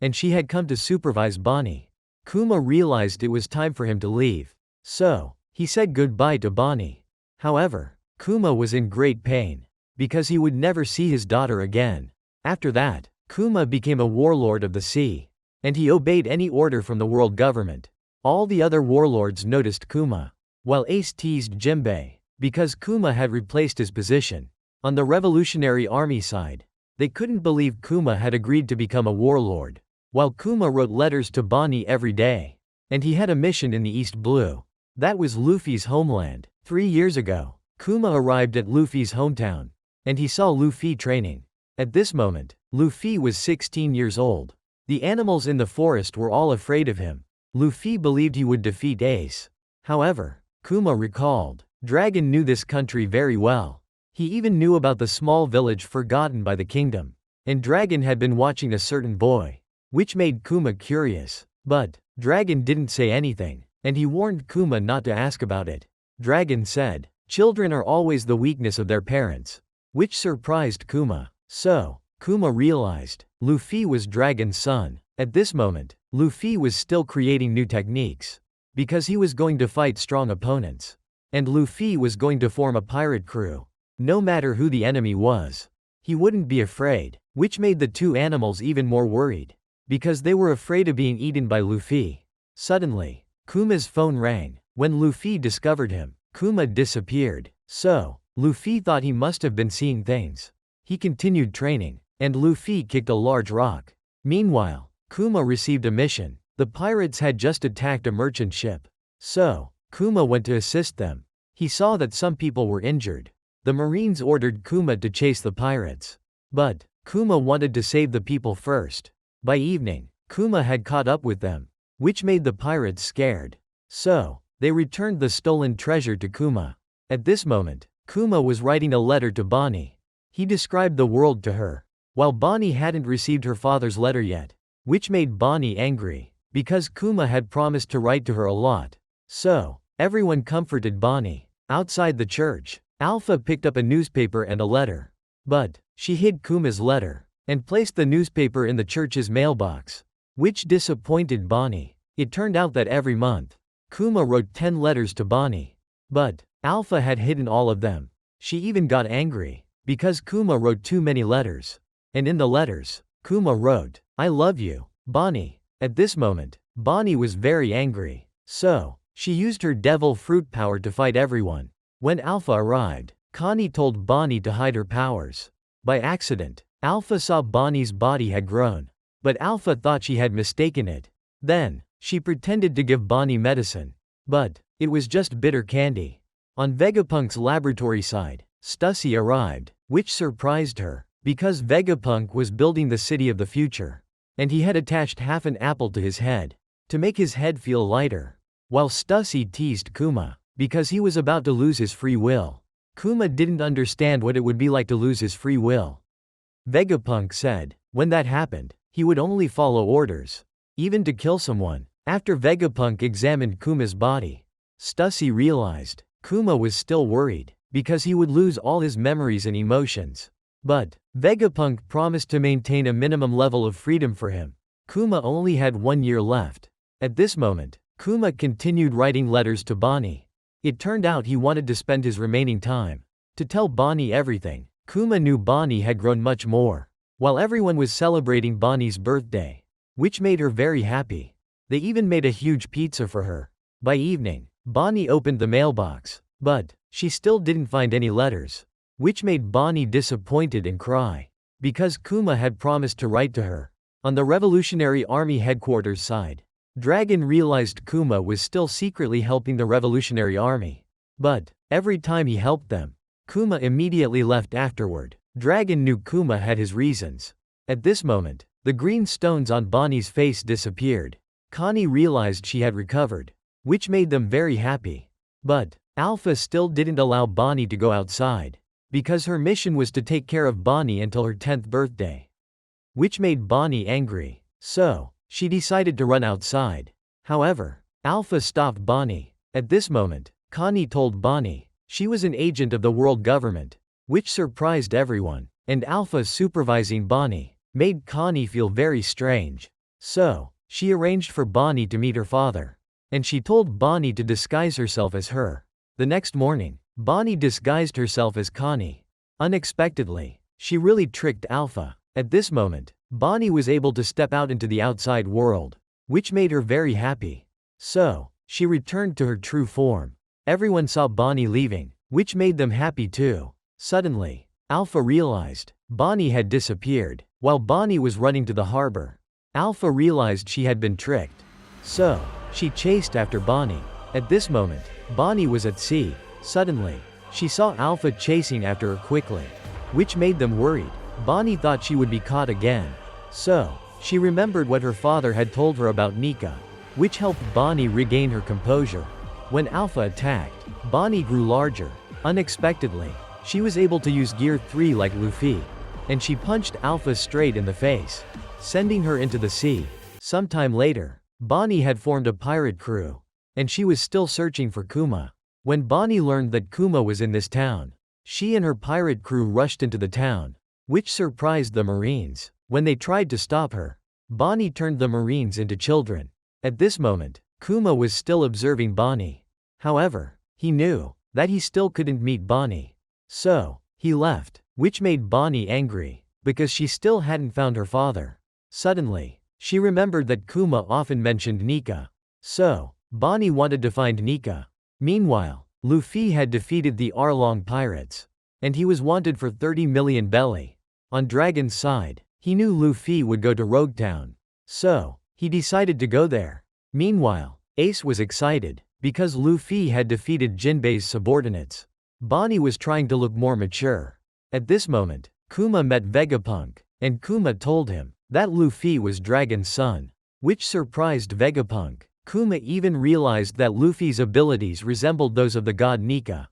and she had come to supervise Bonney. Kuma realized it was time for him to leave, so he said goodbye to Bonney. However, Kuma was in great pain, because he would never see his daughter again. After that, Kuma became a warlord of the sea, and he obeyed any order from the world government. All the other warlords noticed Kuma, while Ace teased Jimbei, because Kuma had replaced his position. On the Revolutionary Army side, they couldn't believe Kuma had agreed to become a warlord, while Kuma wrote letters to Bonney every day. And he had a mission in the East Blue. That was Luffy's homeland. 3 years ago, Kuma arrived at Luffy's hometown, and he saw Luffy training. At this moment, Luffy was 16 years old. The animals in the forest were all afraid of him. Luffy believed he would defeat Ace. However, Kuma recalled, Dragon knew this country very well. He even knew about the small village forgotten by the kingdom. And Dragon had been watching a certain boy, which made Kuma curious. But Dragon didn't say anything, and he warned Kuma not to ask about it. Dragon said, children are always the weakness of their parents, which surprised Kuma. So, Kuma realized, Luffy was Dragon's son. At this moment, Luffy was still creating new techniques, because he was going to fight strong opponents. And Luffy was going to form a pirate crew. No matter who the enemy was, he wouldn't be afraid, which made the two animals even more worried, because they were afraid of being eaten by Luffy. Suddenly, Kuma's phone rang. When Luffy discovered him, Kuma disappeared. So, Luffy thought he must have been seeing things. He continued training, and Luffy kicked a large rock. Meanwhile, Kuma received a mission. The pirates had just attacked a merchant ship. So, Kuma went to assist them. He saw that some people were injured. The Marines ordered Kuma to chase the pirates. But Kuma wanted to save the people first. By evening, Kuma had caught up with them, which made the pirates scared. So, they returned the stolen treasure to Kuma. At this moment, Kuma was writing a letter to Bonney. He described the world to her, while Bonney hadn't received her father's letter yet, which made Bonney angry, because Kuma had promised to write to her a lot. So, everyone comforted Bonney. Outside the church, Alpha picked up a newspaper and a letter. But she hid Kuma's letter, and placed the newspaper in the church's mailbox, which disappointed Bonney. It turned out that every month, Kuma wrote 10 letters to Bonney. But Alpha had hidden all of them. She even got angry, because Kuma wrote too many letters. And in the letters, Kuma wrote, I love you, Bonney. At this moment, Bonney was very angry. So, she used her devil fruit power to fight everyone. When Alpha arrived, Connie told Bonney to hide her powers. By accident, Alpha saw Bonney's body had grown. But Alpha thought she had mistaken it. Then, she pretended to give Bonney medicine. But it was just bitter candy. On Vegapunk's laboratory side, Stussy arrived, which surprised her, because Vegapunk was building the city of the future. And he had attached half an apple to his head, to make his head feel lighter. While Stussy teased Kuma, because he was about to lose his free will. Kuma didn't understand what it would be like to lose his free will. Vegapunk said, when that happened, he would only follow orders, even to kill someone. After Vegapunk examined Kuma's body, Stussy realized, Kuma was still worried, because he would lose all his memories and emotions. But Vegapunk promised to maintain a minimum level of freedom for him. Kuma only had 1 year left. At this moment, Kuma continued writing letters to Bonney. It turned out he wanted to spend his remaining time to tell Bonney everything. Kuma knew Bonney had grown much more, while everyone was celebrating Bonney's birthday, which made her very happy. They even made a huge pizza for her. By evening, Bonney opened the mailbox, but she still didn't find any letters, which made Bonney disappointed and cry, because Kuma had promised to write to her. On the Revolutionary Army headquarters side, Dragon realized Kuma was still secretly helping the Revolutionary Army. But every time he helped them, Kuma immediately left afterward. Dragon knew Kuma had his reasons. At this moment, the green stones on Bonney's face disappeared. Connie realized she had recovered, which made them very happy. But Alpha still didn't allow Bonney to go outside, because her mission was to take care of Bonney until her 10th birthday. Which made Bonney angry, so she decided to run outside. However, Alpha stopped Bonney. At this moment, Connie told Bonney she was an agent of the world government, which surprised everyone, and Alpha supervising Bonney made Connie feel very strange. So, she arranged for Bonney to meet her father, and she told Bonney to disguise herself as her. The next morning, Bonney disguised herself as Connie. Unexpectedly, she really tricked Alpha. At this moment, Bonney was able to step out into the outside world, which made her very happy. So, she returned to her true form. Everyone saw Bonney leaving, which made them happy too. Suddenly, Alpha realized Bonney had disappeared. While Bonney was running to the harbor, Alpha realized she had been tricked. So, she chased after Bonney. At this moment, Bonney was at sea. Suddenly, she saw Alpha chasing after her quickly, which made them worried. Bonney thought she would be caught again. So, she remembered what her father had told her about Nika, which helped Bonney regain her composure. When Alpha attacked, Bonney grew larger. Unexpectedly, she was able to use Gear 3 like Luffy, and she punched Alpha straight in the face, sending her into the sea. Sometime later, Bonney had formed a pirate crew, and she was still searching for Kuma. When Bonney learned that Kuma was in this town, she and her pirate crew rushed into the town, which surprised the Marines. When they tried to stop her, Bonney turned the Marines into children. At this moment, Kuma was still observing Bonney. However, he knew that he still couldn't meet Bonney. So, he left, which made Bonney angry, because she still hadn't found her father. Suddenly, she remembered that Kuma often mentioned Nika. So, Bonney wanted to find Nika. Meanwhile, Luffy had defeated the Arlong pirates, and he was wanted for 30 million belly. On Dragon's side, he knew Luffy would go to Rogue Town. So, he decided to go there. Meanwhile, Ace was excited, because Luffy had defeated Jinbei's subordinates. Bonney was trying to look more mature. At this moment, Kuma met Vegapunk, and Kuma told him that Luffy was Dragon's son, which surprised Vegapunk. Kuma even realized that Luffy's abilities resembled those of the god Nika,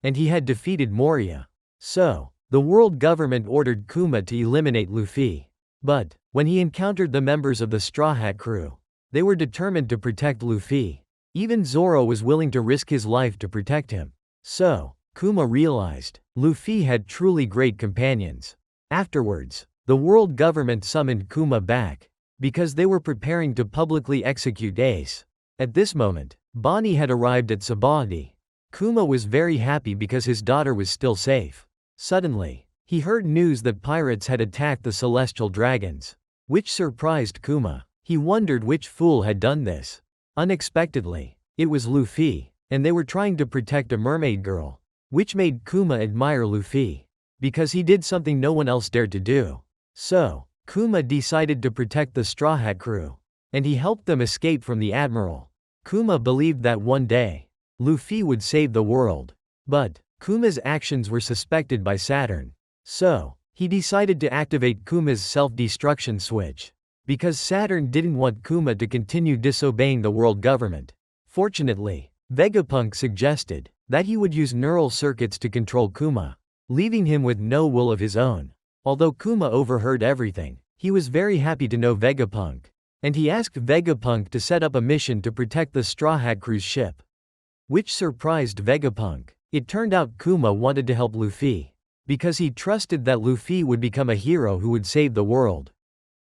and he had defeated Moria. So, the world government ordered Kuma to eliminate Luffy. But, when he encountered the members of the Straw Hat crew, they were determined to protect Luffy. Even Zoro was willing to risk his life to protect him. So, Kuma realized Luffy had truly great companions. Afterwards, the world government summoned Kuma back, because they were preparing to publicly execute Ace. At this moment, Bonney had arrived at Sabaody. Kuma was very happy because his daughter was still safe. Suddenly, he heard news that pirates had attacked the celestial dragons, which surprised Kuma. He wondered which fool had done this. Unexpectedly, it was Luffy, and they were trying to protect a mermaid girl, which made Kuma admire Luffy, because he did something no one else dared to do. So, Kuma decided to protect the Straw Hat crew, and he helped them escape from the admiral. Kuma believed that one day, Luffy would save the world. But, Kuma's actions were suspected by Saturn. So, he decided to activate Kuma's self-destruction switch, because Saturn didn't want Kuma to continue disobeying the world government. Fortunately, Vegapunk suggested that he would use neural circuits to control Kuma, leaving him with no will of his own. Although Kuma overheard everything, he was very happy to know Vegapunk, and he asked Vegapunk to set up a mission to protect the Straw Hat crew's ship, which surprised Vegapunk. It turned out Kuma wanted to help Luffy, because he trusted that Luffy would become a hero who would save the world.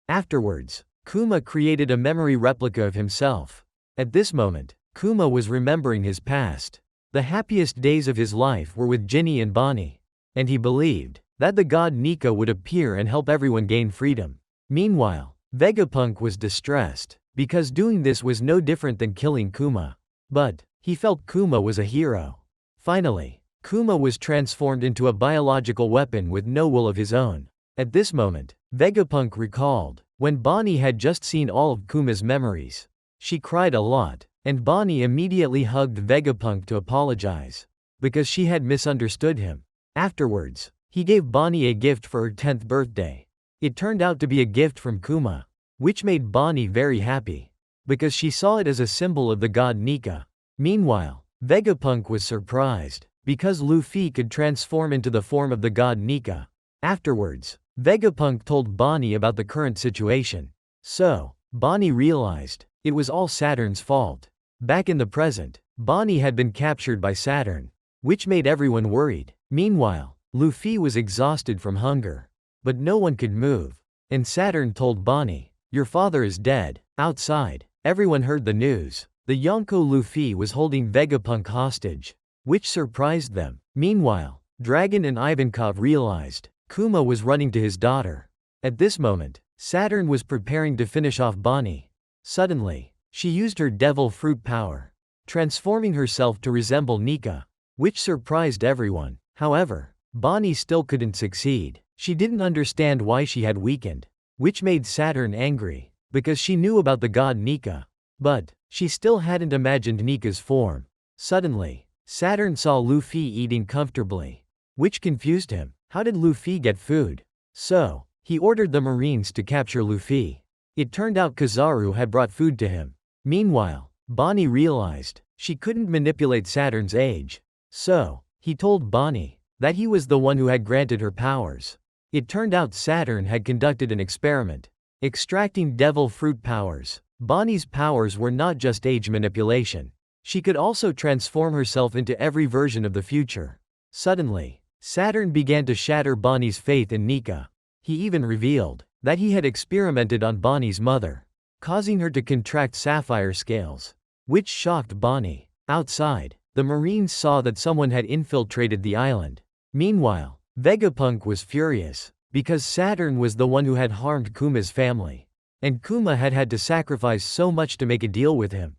Afterwards, Kuma created a memory replica of himself. At this moment, Kuma was remembering his past. The happiest days of his life were with Ginny and Bonney, and he believed that the god Nika would appear and help everyone gain freedom. Meanwhile, Vegapunk was distressed, because doing this was no different than killing Kuma. But, he felt Kuma was a hero. Finally, Kuma was transformed into a biological weapon with no will of his own. At this moment, Vegapunk recalled when Bonney had just seen all of Kuma's memories. She cried a lot, and Bonney immediately hugged Vegapunk to apologize, because she had misunderstood him. Afterwards, he gave Bonney a gift for her 10th birthday. It turned out to be a gift from Kuma, which made Bonney very happy, because she saw it as a symbol of the god Nika. Meanwhile, Vegapunk was surprised, because Luffy could transform into the form of the god Nika. Afterwards, Vegapunk told Bonney about the current situation. So, Bonney realized, it was all Saturn's fault. Back in the present, Bonney had been captured by Saturn, which made everyone worried. Meanwhile, Luffy was exhausted from hunger. But no one could move. And Saturn told Bonney, "Your father is dead." Outside, everyone heard the news. The Yonko Luffy was holding Vegapunk hostage, which surprised them. Meanwhile, Dragon and Ivankov realized Kuma was running to his daughter. At this moment, Saturn was preparing to finish off Bonney. Suddenly, she used her devil fruit power, transforming herself to resemble Nika, which surprised everyone. However, Bonney still couldn't succeed. She didn't understand why she had weakened, which made Saturn angry, because she knew about the god Nika. But, she still hadn't imagined Nika's form. Suddenly, Saturn saw Luffy eating comfortably, which confused him. How did Luffy get food? So, he ordered the Marines to capture Luffy. It turned out Kizaru had brought food to him. Meanwhile, Bonney realized she couldn't manipulate Saturn's age. So, he told Bonney that he was the one who had granted her powers. It turned out Saturn had conducted an experiment, extracting devil fruit powers. Bonney's powers were not just age manipulation. She could also transform herself into every version of the future. Suddenly, Saturn began to shatter Bonney's faith in Nika. He even revealed that he had experimented on Bonney's mother, causing her to contract sapphire scales, which shocked Bonney. Outside, the Marines saw that someone had infiltrated the island. Meanwhile, Vegapunk was furious, because Saturn was the one who had harmed Kuma's family, and Kuma had had to sacrifice so much to make a deal with him.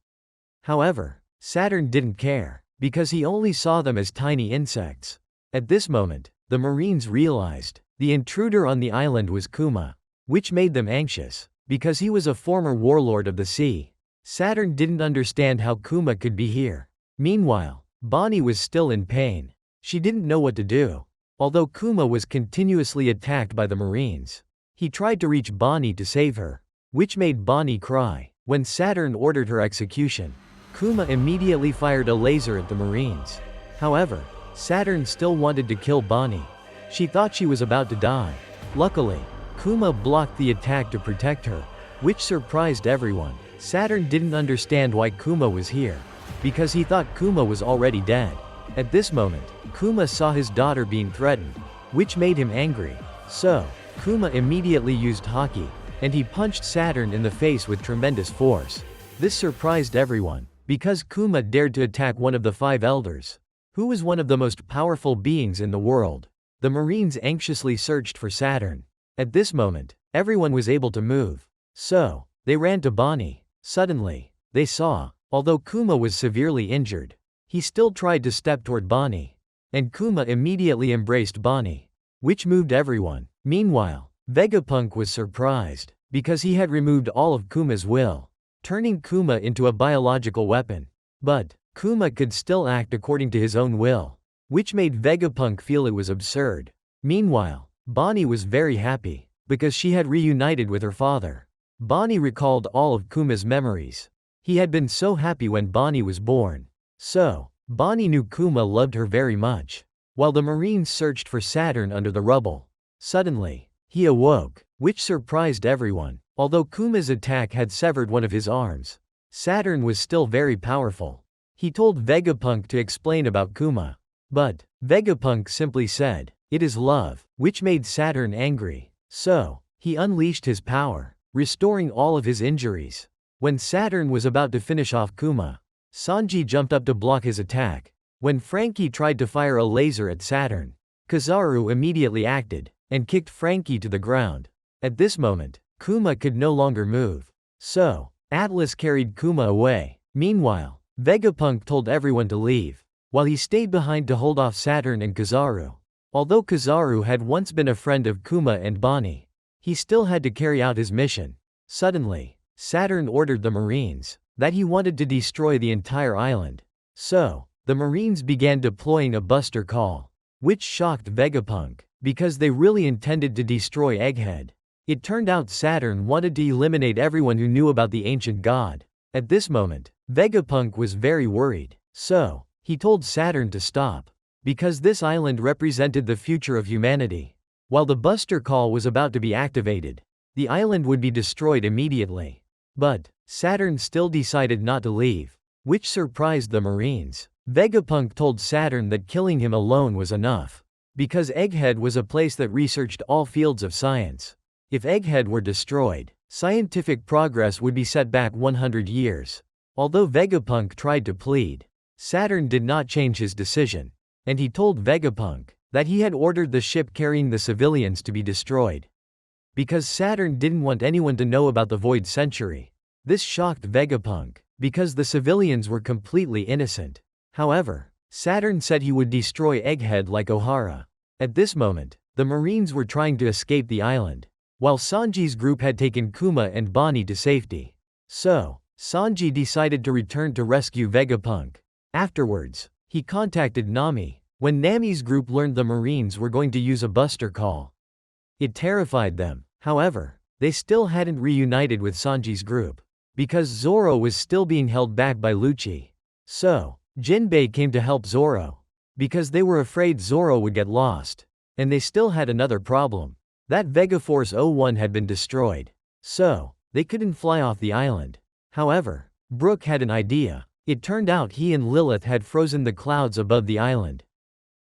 However, Saturn didn't care, because he only saw them as tiny insects. At this moment, the Marines realized the intruder on the island was Kuma, which made them anxious, because he was a former warlord of the sea. Saturn didn't understand how Kuma could be here. Meanwhile, Bonney was still in pain. She didn't know what to do. Although Kuma was continuously attacked by the Marines, he tried to reach Bonney to save her, which made Bonney cry. When Saturn ordered her execution, Kuma immediately fired a laser at the Marines. However, Saturn still wanted to kill Bonney. She thought she was about to die. Luckily, Kuma blocked the attack to protect her, which surprised everyone. Saturn didn't understand why Kuma was here, because he thought Kuma was already dead. At this moment, Kuma saw his daughter being threatened, which made him angry. So, Kuma immediately used Haki, and he punched Saturn in the face with tremendous force. This surprised everyone, because Kuma dared to attack one of the 5 elders, who was one of the most powerful beings in the world. The Marines anxiously searched for Saturn. At this moment, everyone was able to move. So, they ran to Bonney. Suddenly, they saw, although Kuma was severely injured, he still tried to step toward Bonney. And Kuma immediately embraced Bonney, which moved everyone. Meanwhile, Vegapunk was surprised, because he had removed all of Kuma's will, turning Kuma into a biological weapon. But, Kuma could still act according to his own will, which made Vegapunk feel it was absurd. Meanwhile, Bonney was very happy, because she had reunited with her father. Bonney recalled all of Kuma's memories. He had been so happy when Bonney was born. So, Bonney knew Kuma loved her very much. While the Marines searched for Saturn under the rubble, suddenly, he awoke, which surprised everyone. Although Kuma's attack had severed one of his arms, Saturn was still very powerful. He told Vegapunk to explain about Kuma. But, Vegapunk simply said, "It is love," which made Saturn angry. So, he unleashed his power, restoring all of his injuries. When Saturn was about to finish off Kuma, Sanji jumped up to block his attack. When Frankie tried to fire a laser at Saturn, Kizaru immediately acted, and kicked Frankie to the ground. At this moment, Kuma could no longer move. So, Atlas carried Kuma away. Meanwhile, Vegapunk told everyone to leave, while he stayed behind to hold off Saturn and Kizaru. Although Kizaru had once been a friend of Kuma and Bonney, he still had to carry out his mission. Suddenly, Saturn ordered the Marines that he wanted to destroy the entire island. So, the Marines began deploying a buster call, which shocked Vegapunk, because they really intended to destroy Egghead. It turned out Saturn wanted to eliminate everyone who knew about the ancient god. At this moment, Vegapunk was very worried. So, He told Saturn to stop, because this island represented the future of humanity. While the Buster Call was about to be activated, the island would be destroyed immediately. But Saturn still decided not to leave, which surprised the Marines. Vegapunk told Saturn that killing him alone was enough, because Egghead was a place that researched all fields of science. If Egghead were destroyed, scientific progress would be set back 100 years. Although Vegapunk tried to plead, Saturn did not change his decision, and he told Vegapunk that he had ordered the ship carrying the civilians to be destroyed, because Saturn didn't want anyone to know about the Void Century. This shocked Vegapunk, because the civilians were completely innocent. However, Saturn said he would destroy Egghead like Ohara. At this moment, the Marines were trying to escape the island, while Sanji's group had taken Kuma and Bonney to safety. So, Sanji decided to return to rescue Vegapunk. Afterwards, he contacted Nami. When Nami's group learned the Marines were going to use a Buster Call, it terrified them. However, they still hadn't reunited with Sanji's group, because Zoro was still being held back by Lucci. So, Jinbei came to help Zoro, because they were afraid Zoro would get lost. And they still had another problem. That Vegaforce 01 had been destroyed, so they couldn't fly off the island. However, Brook had an idea. It turned out he and Lilith had frozen the clouds above the island,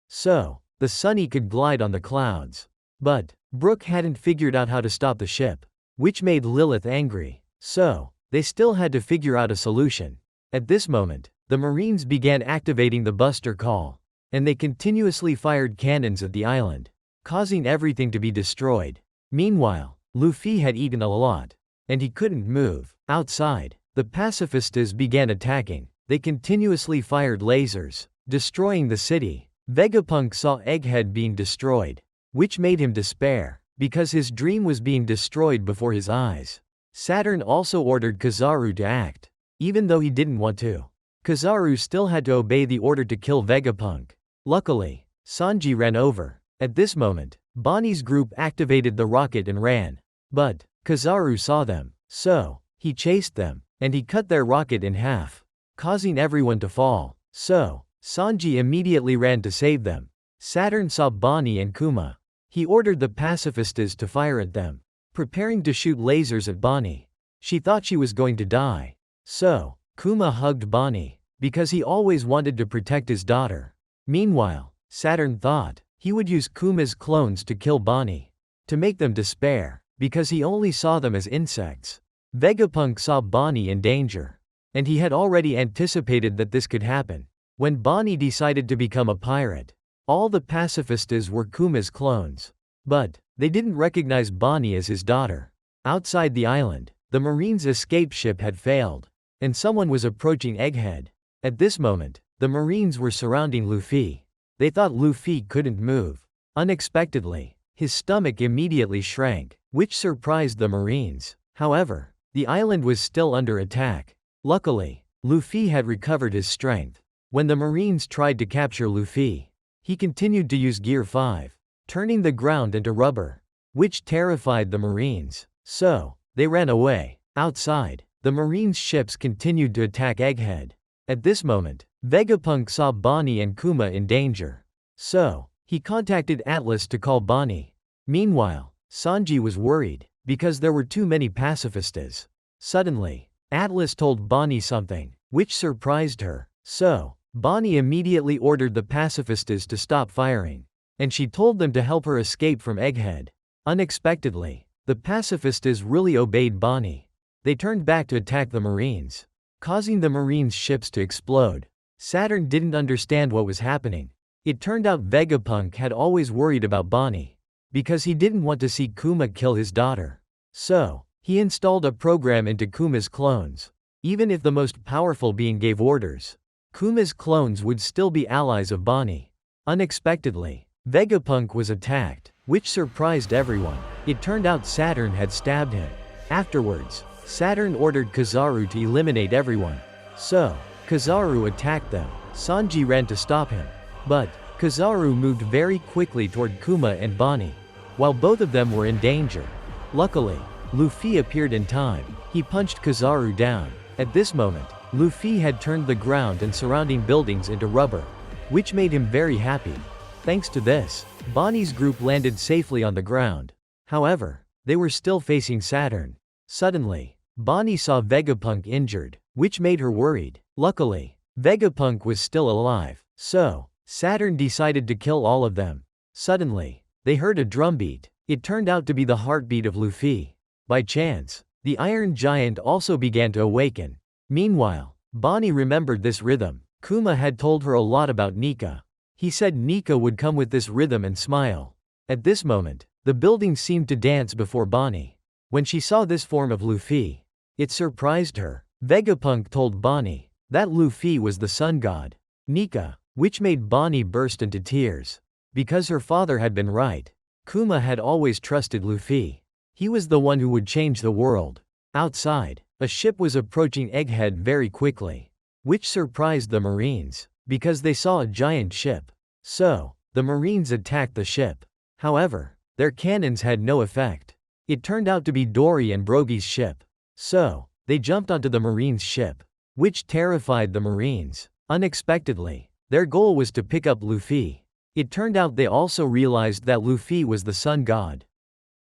so the Sunny could glide on the clouds. But Brook hadn't figured out how to stop the ship, which made Lilith angry. So they still had to figure out a solution. At this moment, the Marines began activating the Buster Call, and they continuously fired cannons at the island, causing everything to be destroyed. Meanwhile, Luffy had eaten a lot, and he couldn't move. Outside, the pacifistas began attacking. They continuously fired lasers, destroying the city. Vegapunk saw Egghead being destroyed, which made him despair, because his dream was being destroyed before his eyes. Saturn also ordered Kizaru to act, even though he didn't want to. Kizaru still had to obey the order to kill Vegapunk. Luckily, Sanji ran over. At this moment, Bonney's group activated the rocket and ran. But Kizaru saw them, so he chased them, and he cut their rocket in half, causing everyone to fall. So Sanji immediately ran to save them. Saturn saw Bonney and Kuma. He ordered the pacifistas to fire at them, preparing to shoot lasers at Bonney. She thought she was going to die. So Kuma hugged Bonney, because he always wanted to protect his daughter. Meanwhile, Saturn thought he would use Kuma's clones to kill Bonney, to make them despair, because he only saw them as insects. Vegapunk saw Bonney in danger, and he had already anticipated that this could happen. When Bonney decided to become a pirate, all the pacifistas were Kuma's clones, but they didn't recognize Bonney as his daughter. Outside the island, the Marines' escape ship had failed, and someone was approaching Egghead. At this moment, the Marines were surrounding Luffy. They thought Luffy couldn't move. Unexpectedly, his stomach immediately shrank, which surprised the Marines. However, the island was still under attack. Luckily, Luffy had recovered his strength. When the Marines tried to capture Luffy, he continued to use Gear 5, turning the ground into rubber, which terrified the Marines. So they ran away. Outside, the Marines' ships continued to attack Egghead. At this moment, Vegapunk saw Bonney and Kuma in danger. So he contacted Atlas to call Bonney. Meanwhile, Sanji was worried, because there were too many pacifistas. Suddenly, Atlas told Bonney something, which surprised her. So Bonney immediately ordered the pacifistas to stop firing, and she told them to help her escape from Egghead. Unexpectedly, the pacifistas really obeyed Bonney. They turned back to attack the Marines, causing the Marines' ships to explode. Saturn didn't understand what was happening. It turned out Vegapunk had always worried about Bonney, because he didn't want to see Kuma kill his daughter. So he installed a program into Kuma's clones. Even if the most powerful being gave orders, Kuma's clones would still be allies of Bonney. Unexpectedly, Vegapunk was attacked, which surprised everyone. It turned out Saturn had stabbed him. Afterwards, Saturn ordered Kizaru to eliminate everyone. So Kizaru attacked them. Sanji ran to stop him, but Kizaru moved very quickly toward Kuma and Bonney, while both of them were in danger. Luckily, Luffy appeared in time. He punched Kizaru down. At this moment, Luffy had turned the ground and surrounding buildings into rubber, which made him very happy. Thanks to this, Bonney's group landed safely on the ground. However, they were still facing Saturn. Suddenly, Bonney saw Vegapunk injured, which made her worried. Luckily, Vegapunk was still alive, so Saturn decided to kill all of them. Suddenly, they heard a drumbeat. It turned out to be the heartbeat of Luffy. By chance, the Iron Giant also began to awaken. Meanwhile, Bonney remembered this rhythm. Kuma had told her a lot about Nika. He said Nika would come with this rhythm and smile. At this moment, the building seemed to dance before Bonney. When she saw this form of Luffy, it surprised her. Vegapunk told Bonney that Luffy was the sun god, Nika, which made Bonney burst into tears. Because her father had been right. Kuma had always trusted Luffy. He was the one who would change the world. Outside, a ship was approaching Egghead very quickly, which surprised the Marines, because they saw a giant ship. So, the Marines attacked the ship. However, their cannons had no effect. It turned out to be Dory and Brogy's ship. So, they jumped onto the Marines' ship, which terrified the Marines. Unexpectedly, their goal was to pick up Luffy. It turned out they also realized that Luffy was the sun god.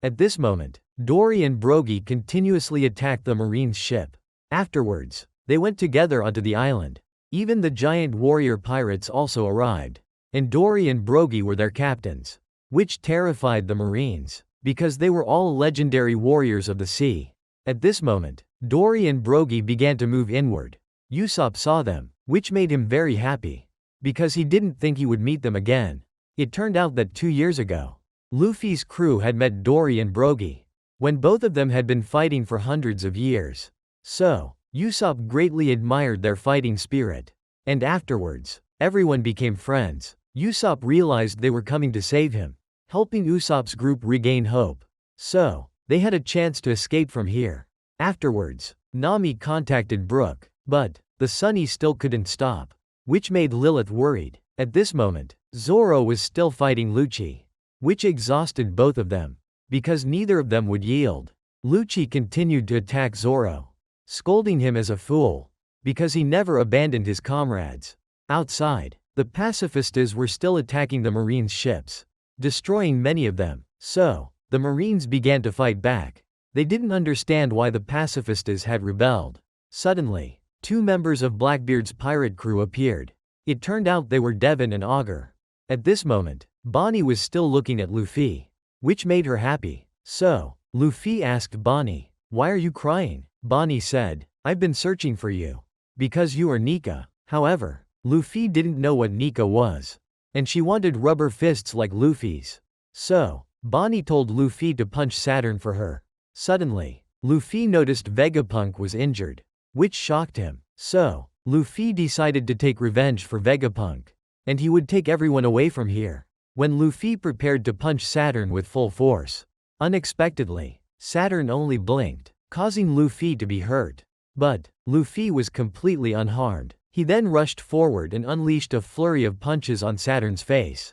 At this moment, Dory and Brogy continuously attacked the Marines' ship. Afterwards, they went together onto the island. Even the giant warrior pirates also arrived, and Dory and Brogy were their captains, which terrified the Marines, because they were all legendary warriors of the sea. At this moment, Dory and Brogy began to move inward. Usopp saw them, which made him very happy, because he didn't think he would meet them again. It turned out that 2 years ago, Luffy's crew had met Dory and Brogy, when both of them had been fighting for hundreds of years. So, Usopp greatly admired their fighting spirit. And afterwards, everyone became friends. Usopp realized they were coming to save him, helping Usopp's group regain hope. So, they had a chance to escape from here. Afterwards, Nami contacted Brook, but the Sunny still couldn't stop, which made Lilith worried. At this moment, Zoro was still fighting Lucci, which exhausted both of them, because neither of them would yield. Lucci continued to attack Zoro, scolding him as a fool, because he never abandoned his comrades. Outside, the pacifistas were still attacking the Marines' ships, destroying many of them. So, the Marines began to fight back. They didn't understand why the pacifistas had rebelled. Suddenly, 2 members of Blackbeard's pirate crew appeared. It turned out they were Devin and Augur. At this moment, Bonney was still looking at Luffy, which made her happy. So, Luffy asked Bonney, "Why are you crying?" Bonney said, "I've been searching for you. Because you are Nika." However, Luffy didn't know what Nika was, and she wanted rubber fists like Luffy's. So, Bonney told Luffy to punch Saturn for her. Suddenly, Luffy noticed Vegapunk was injured, which shocked him. So, Luffy decided to take revenge for Vegapunk, and he would take everyone away from here. When Luffy prepared to punch Saturn with full force, unexpectedly, Saturn only blinked, causing Luffy to be hurt. But, Luffy was completely unharmed. He then rushed forward and unleashed a flurry of punches on Saturn's face,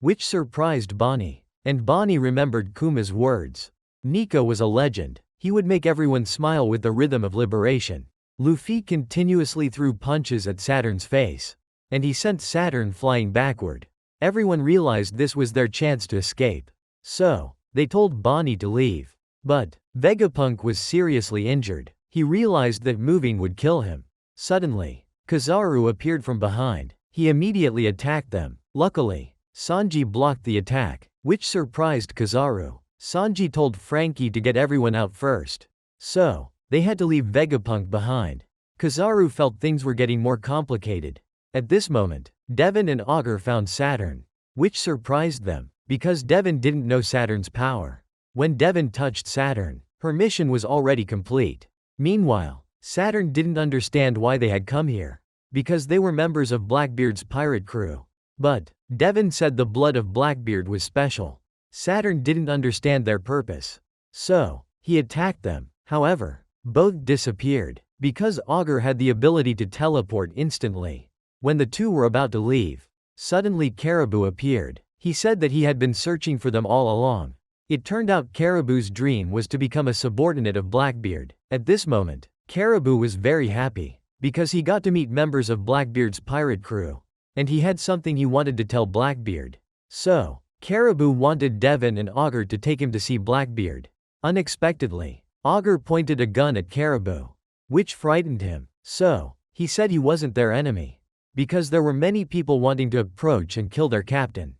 which surprised Bonney. And Bonney remembered Kuma's words. Nika was a legend. He would make everyone smile with the rhythm of liberation. Luffy continuously threw punches at Saturn's face, and he sent Saturn flying backward. Everyone realized this was their chance to escape. So, they told Bonney to leave. But, Vegapunk was seriously injured. He realized that moving would kill him. Suddenly, Kizaru appeared from behind. He immediately attacked them. Luckily, Sanji blocked the attack, which surprised Kizaru. Sanji told Frankie to get everyone out first. So, they had to leave Vegapunk behind. Kizaru felt things were getting more complicated. At this moment, Devin and Augur found Saturn, which surprised them, because Devin didn't know Saturn's power. When Devin touched Saturn, her mission was already complete. Meanwhile, Saturn didn't understand why they had come here, because they were members of Blackbeard's pirate crew. But, Devin said the blood of Blackbeard was special. Saturn didn't understand their purpose. So, he attacked them. However, both disappeared, because Augur had the ability to teleport instantly. When the two were about to leave, suddenly Caribou appeared. He said that he had been searching for them all along. It turned out Caribou's dream was to become a subordinate of Blackbeard. At this moment, Caribou was very happy. because he got to meet members of Blackbeard's pirate crew. And he had something he wanted to tell Blackbeard. So, Caribou wanted Devon and Augur to take him to see Blackbeard. Unexpectedly, Augur pointed a gun at Caribou, which frightened him. So, he said he wasn't their enemy, because there were many people wanting to approach and kill their captain.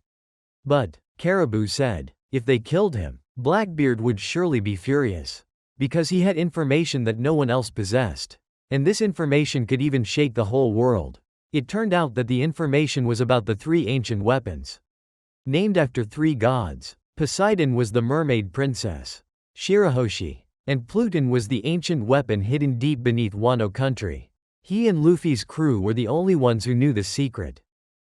But, Caribou said, if they killed him, Blackbeard would surely be furious, because he had information that no one else possessed. And this information could even shake the whole world. It turned out that the information was about the 3 ancient weapons, named after 3 gods. Poseidon was the mermaid princess, Shirahoshi, and Pluton was the ancient weapon hidden deep beneath Wano country. He and Luffy's crew were the only ones who knew the secret.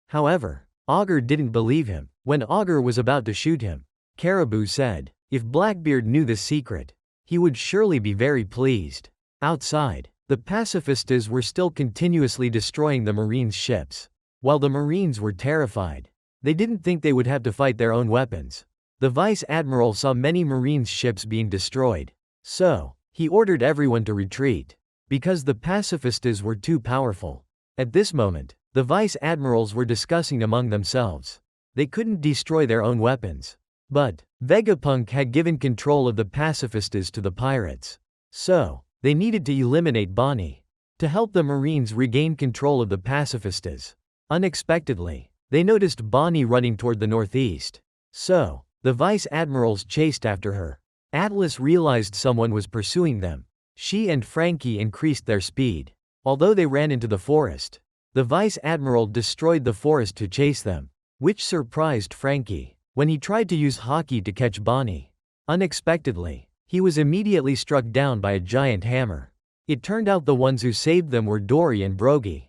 However, Augur didn't believe him. When Augur was about to shoot him, Caribou said, if Blackbeard knew the secret, he would surely be very pleased. Outside, the pacifistas were still continuously destroying the Marines' ships. While the Marines were terrified, they didn't think they would have to fight their own weapons. The Vice Admiral saw many Marines' ships being destroyed. So, he ordered everyone to retreat, because the pacifistas were too powerful. At this moment, the Vice Admirals were discussing among themselves. They couldn't destroy their own weapons. But, Vegapunk had given control of the pacifistas to the pirates. So, they needed to eliminate Bonney to help the Marines regain control of the pacifistas. Unexpectedly, they noticed Bonney running toward the northeast. So, the Vice Admirals chased after her. Atlas realized someone was pursuing them. She and Frankie increased their speed. Although they ran into the forest, the Vice Admiral destroyed the forest to chase them, which surprised Frankie when he tried to use Haki to catch Bonney. Unexpectedly, he was immediately struck down by a giant hammer. It turned out the ones who saved them were Dory and Brogy,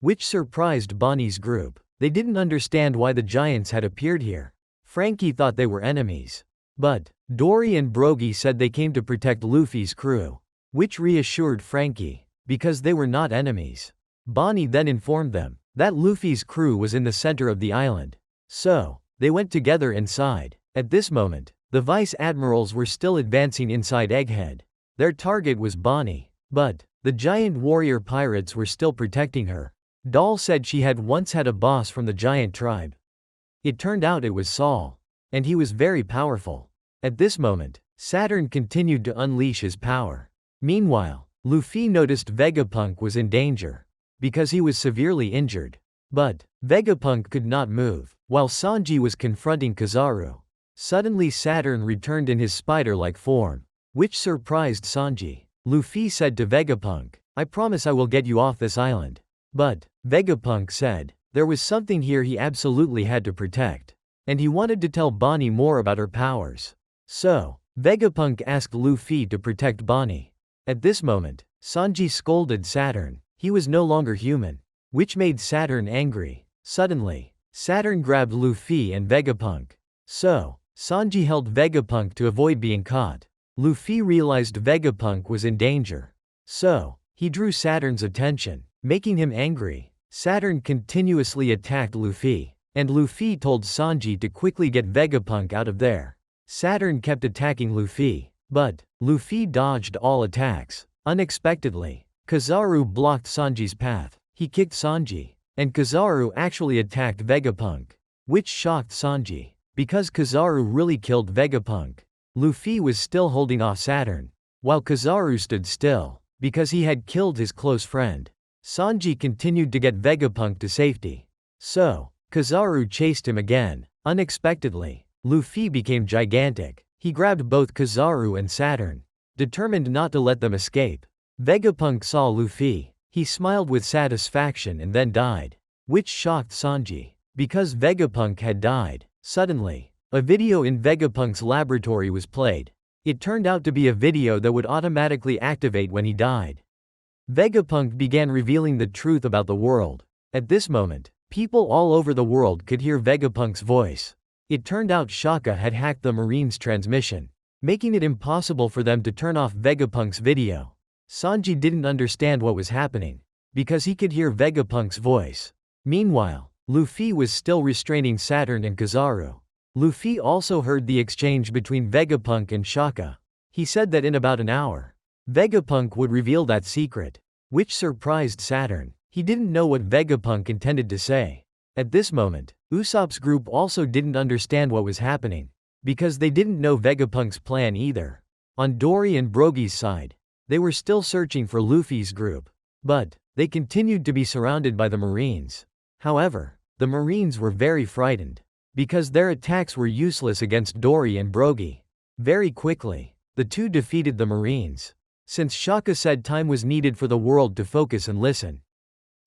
which surprised Bonney's group. They didn't understand why the giants had appeared here. Frankie thought they were enemies. But, Dory and Brogy said they came to protect Luffy's crew, which reassured Frankie, because they were not enemies. Bonney then informed them that Luffy's crew was in the center of the island. So, they went together inside. At this moment, the Vice Admirals were still advancing inside Egghead. Their target was Bonney, but the giant warrior pirates were still protecting her. Doll said she had once had a boss from the giant tribe. It turned out it was Saul, and he was very powerful. At this moment, Saturn continued to unleash his power. Meanwhile, Luffy noticed Vegapunk was in danger, because he was severely injured. But, Vegapunk could not move, while Sanji was confronting Kizaru. Suddenly Saturn returned in his spider-like form, which surprised Sanji. Luffy said to Vegapunk, I promise I will get you off this island. But, Vegapunk said, there was something here he absolutely had to protect. And he wanted to tell Bonney more about her powers. So, Vegapunk asked Luffy to protect Bonney. At this moment, Sanji scolded Saturn. He was no longer human, which made Saturn angry. Suddenly, Saturn grabbed Luffy and Vegapunk. So, Sanji held Vegapunk to avoid being caught. Luffy realized Vegapunk was in danger. So, he drew Saturn's attention, making him angry. Saturn continuously attacked Luffy, and Luffy told Sanji to quickly get Vegapunk out of there. Saturn kept attacking Luffy, but Luffy dodged all attacks. Unexpectedly, Kizaru blocked Sanji's path. He kicked Sanji, and Kizaru actually attacked Vegapunk, which shocked Sanji, because Kizaru really killed Vegapunk. Luffy was still holding off Saturn, while Kizaru stood still, because he had killed his close friend. Sanji continued to get Vegapunk to safety. So, Kizaru chased him again. Unexpectedly, Luffy became gigantic. He grabbed both Kizaru and Saturn, determined not to let them escape. Vegapunk saw Luffy. He smiled with satisfaction and then died, which shocked Sanji, because Vegapunk had died. Suddenly, a video in Vegapunk's laboratory was played. It turned out to be a video that would automatically activate when he died. Vegapunk began revealing the truth about the world. At this moment, people all over the world could hear Vegapunk's voice. It turned out Shaka had hacked the Marine's transmission, making it impossible for them to turn off Vegapunk's video. Sanji didn't understand what was happening, because he could hear Vegapunk's voice. Meanwhile, Luffy was still restraining Saturn and Kizaru. Luffy also heard the exchange between Vegapunk and Shaka. He said that in about an hour, Vegapunk would reveal that secret. which surprised Saturn. He didn't know what Vegapunk intended to say. At this moment, Usopp's group also didn't understand what was happening, because they didn't know Vegapunk's plan either. On Dory and Brogy's side, they were still searching for Luffy's group, but they continued to be surrounded by the Marines. However, the Marines were very frightened, because their attacks were useless against Dory and Brogy. Very quickly, the two defeated the Marines, since Shaka said time was needed for the world to focus and listen.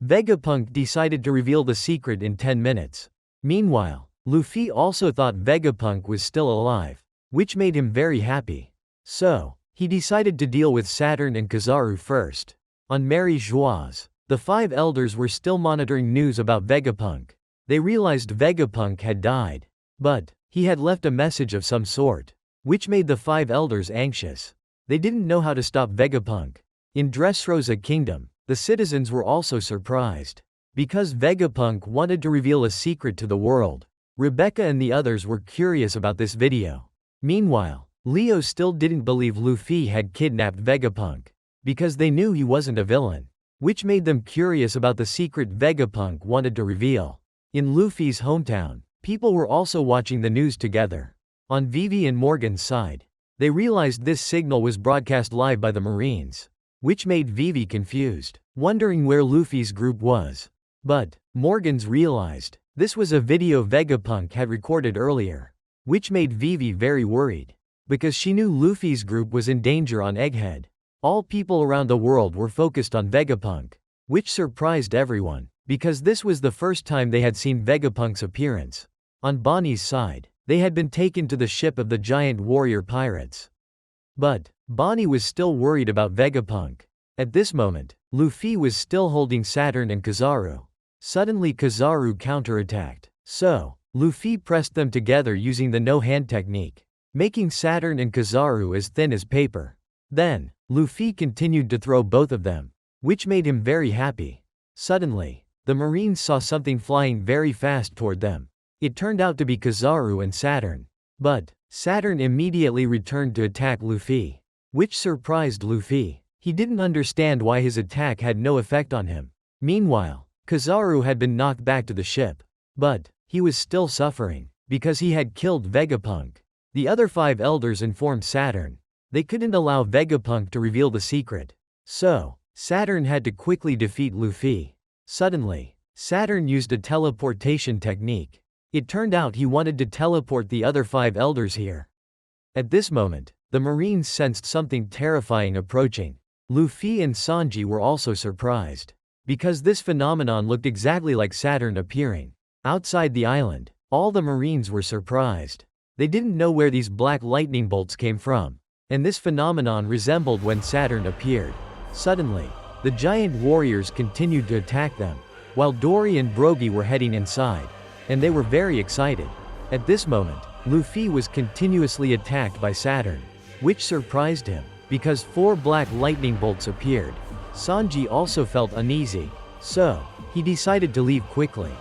Vegapunk decided to reveal the secret in 10 minutes. Meanwhile, Luffy also thought Vegapunk was still alive, which made him very happy. So, he decided to deal with Saturn and Kizaru first. On Mary Joie's, the 5 elders were still monitoring news about Vegapunk. They realized Vegapunk had died, but he had left a message of some sort, which made the 5 elders anxious. They didn't know how to stop Vegapunk. In Dressrosa Kingdom, the citizens were also surprised, because Vegapunk wanted to reveal a secret to the world. Rebecca and the others were curious about this video. Meanwhile, Leo still didn't believe Luffy had kidnapped Vegapunk, because they knew he wasn't a villain, which made them curious about the secret Vegapunk wanted to reveal. In Luffy's hometown, people were also watching the news together. On Vivi and Morgan's side, they realized this signal was broadcast live by the Marines, which made Vivi confused, wondering where Luffy's group was. But Morgan's realized this was a video Vegapunk had recorded earlier, which made Vivi very worried, because she knew Luffy's group was in danger on Egghead. All people around the world were focused on Vegapunk, which surprised everyone, because this was the first time they had seen Vegapunk's appearance. On Bonney's side, they had been taken to the ship of the giant warrior pirates. But Bonney was still worried about Vegapunk. At this moment, Luffy was still holding Saturn and Kizaru. Suddenly Kizaru counterattacked, so Luffy pressed them together using the no-hand technique, making Saturn and Kizaru as thin as paper. Then, Luffy continued to throw both of them, which made him very happy. Suddenly, the Marines saw something flying very fast toward them. It turned out to be Kizaru and Saturn. But Saturn immediately returned to attack Luffy, which surprised Luffy. He didn't understand why his attack had no effect on him. Meanwhile, Kizaru had been knocked back to the ship, but he was still suffering, because he had killed Vegapunk. The other 5 elders informed Saturn they couldn't allow Vegapunk to reveal the secret. So, Saturn had to quickly defeat Luffy. Suddenly, Saturn used a teleportation technique. It turned out he wanted to teleport the other 5 elders here. At this moment, the Marines sensed something terrifying approaching. Luffy and Sanji were also surprised, because this phenomenon looked exactly like Saturn appearing outside the island. All the Marines were surprised. They didn't know where these black lightning bolts came from, and this phenomenon resembled when Saturn appeared. Suddenly, the giant warriors continued to attack them, while Dory and Brogy were heading inside, and they were very excited. At this moment, Luffy was continuously attacked by Saturn, which surprised him, because 4 black lightning bolts appeared. Sanji also felt uneasy, so he decided to leave quickly.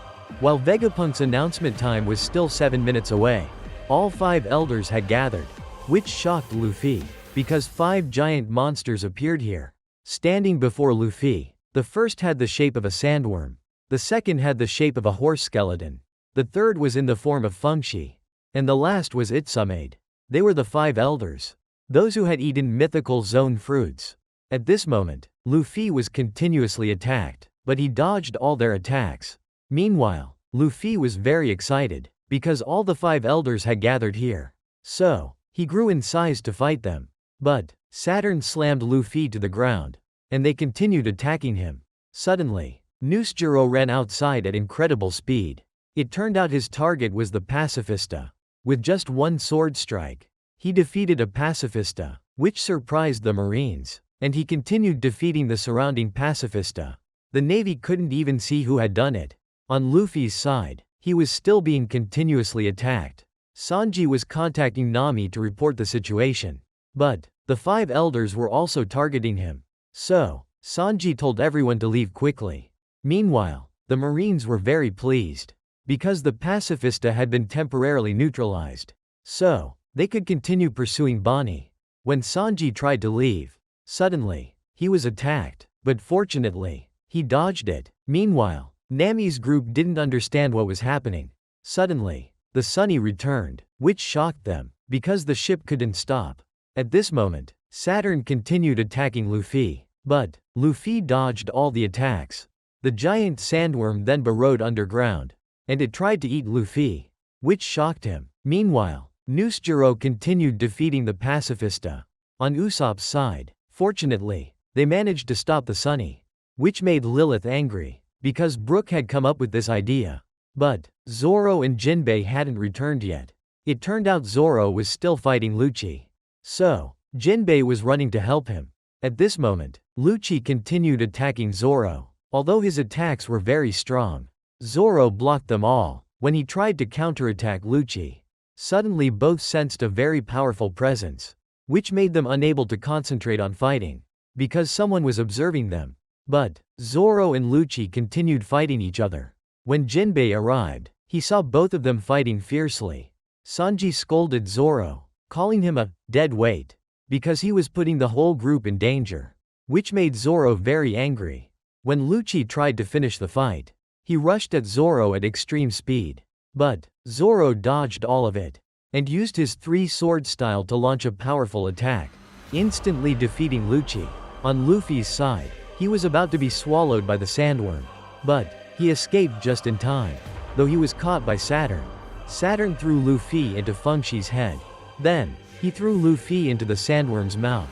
While Vegapunk's announcement time was still 7 minutes away, all 5 elders had gathered, which shocked Luffy, because 5 giant monsters appeared here, standing before Luffy. The first had the shape of a sandworm, the second had the shape of a horse skeleton, the third was in the form of Fengshi, and the last was Itsumaid. They were the 5 elders, those who had eaten mythical zone fruits. At this moment, Luffy was continuously attacked, but he dodged all their attacks. Meanwhile, Luffy was very excited, because all the 5 elders had gathered here. So, he grew in size to fight them. But Saturn slammed Luffy to the ground, and they continued attacking him. Suddenly, Noosejiro ran outside at incredible speed. It turned out his target was the Pacifista. With just one sword strike, he defeated a Pacifista, which surprised the Marines, and he continued defeating the surrounding Pacifista. The Navy couldn't even see who had done it. On Luffy's side, he was still being continuously attacked. Sanji was contacting Nami to report the situation, but the 5 elders were also targeting him. So, Sanji told everyone to leave quickly. Meanwhile, the Marines were very pleased, because the Pacifista had been temporarily neutralized. So, they could continue pursuing Bonney. When Sanji tried to leave, suddenly, he was attacked, but fortunately, he dodged it. Meanwhile, Nami's group didn't understand what was happening. Suddenly, the Sunny returned, which shocked them, because the ship couldn't stop. At this moment, Saturn continued attacking Luffy, but Luffy dodged all the attacks. The giant sandworm then burrowed underground, and it tried to eat Luffy, which shocked him. Meanwhile, Noosejiro continued defeating the Pacifista. On Usopp's side, fortunately, they managed to stop the Sunny, which made Lilith angry, because Brook had come up with this idea. But Zoro and Jinbei hadn't returned yet. It turned out Zoro was still fighting Lucci. So, Jinbei was running to help him. At this moment, Lucci continued attacking Zoro. Although his attacks were very strong, Zoro blocked them all. When he tried to counterattack Lucci, suddenly both sensed a very powerful presence, which made them unable to concentrate on fighting, because someone was observing them. But Zoro and Lucci continued fighting each other. When Jinbei arrived, he saw both of them fighting fiercely. Sanji scolded Zoro, calling him a dead weight, because he was putting the whole group in danger, which made Zoro very angry. When Lucci tried to finish the fight, he rushed at Zoro at extreme speed. But Zoro dodged all of it, and used his three-sword style to launch a powerful attack, instantly defeating Lucci. On Luffy's side, he was about to be swallowed by the sandworm, but he escaped just in time, though he was caught by Saturn. Saturn threw Luffy into Fengxi's head. Then, he threw Luffy into the sandworm's mouth.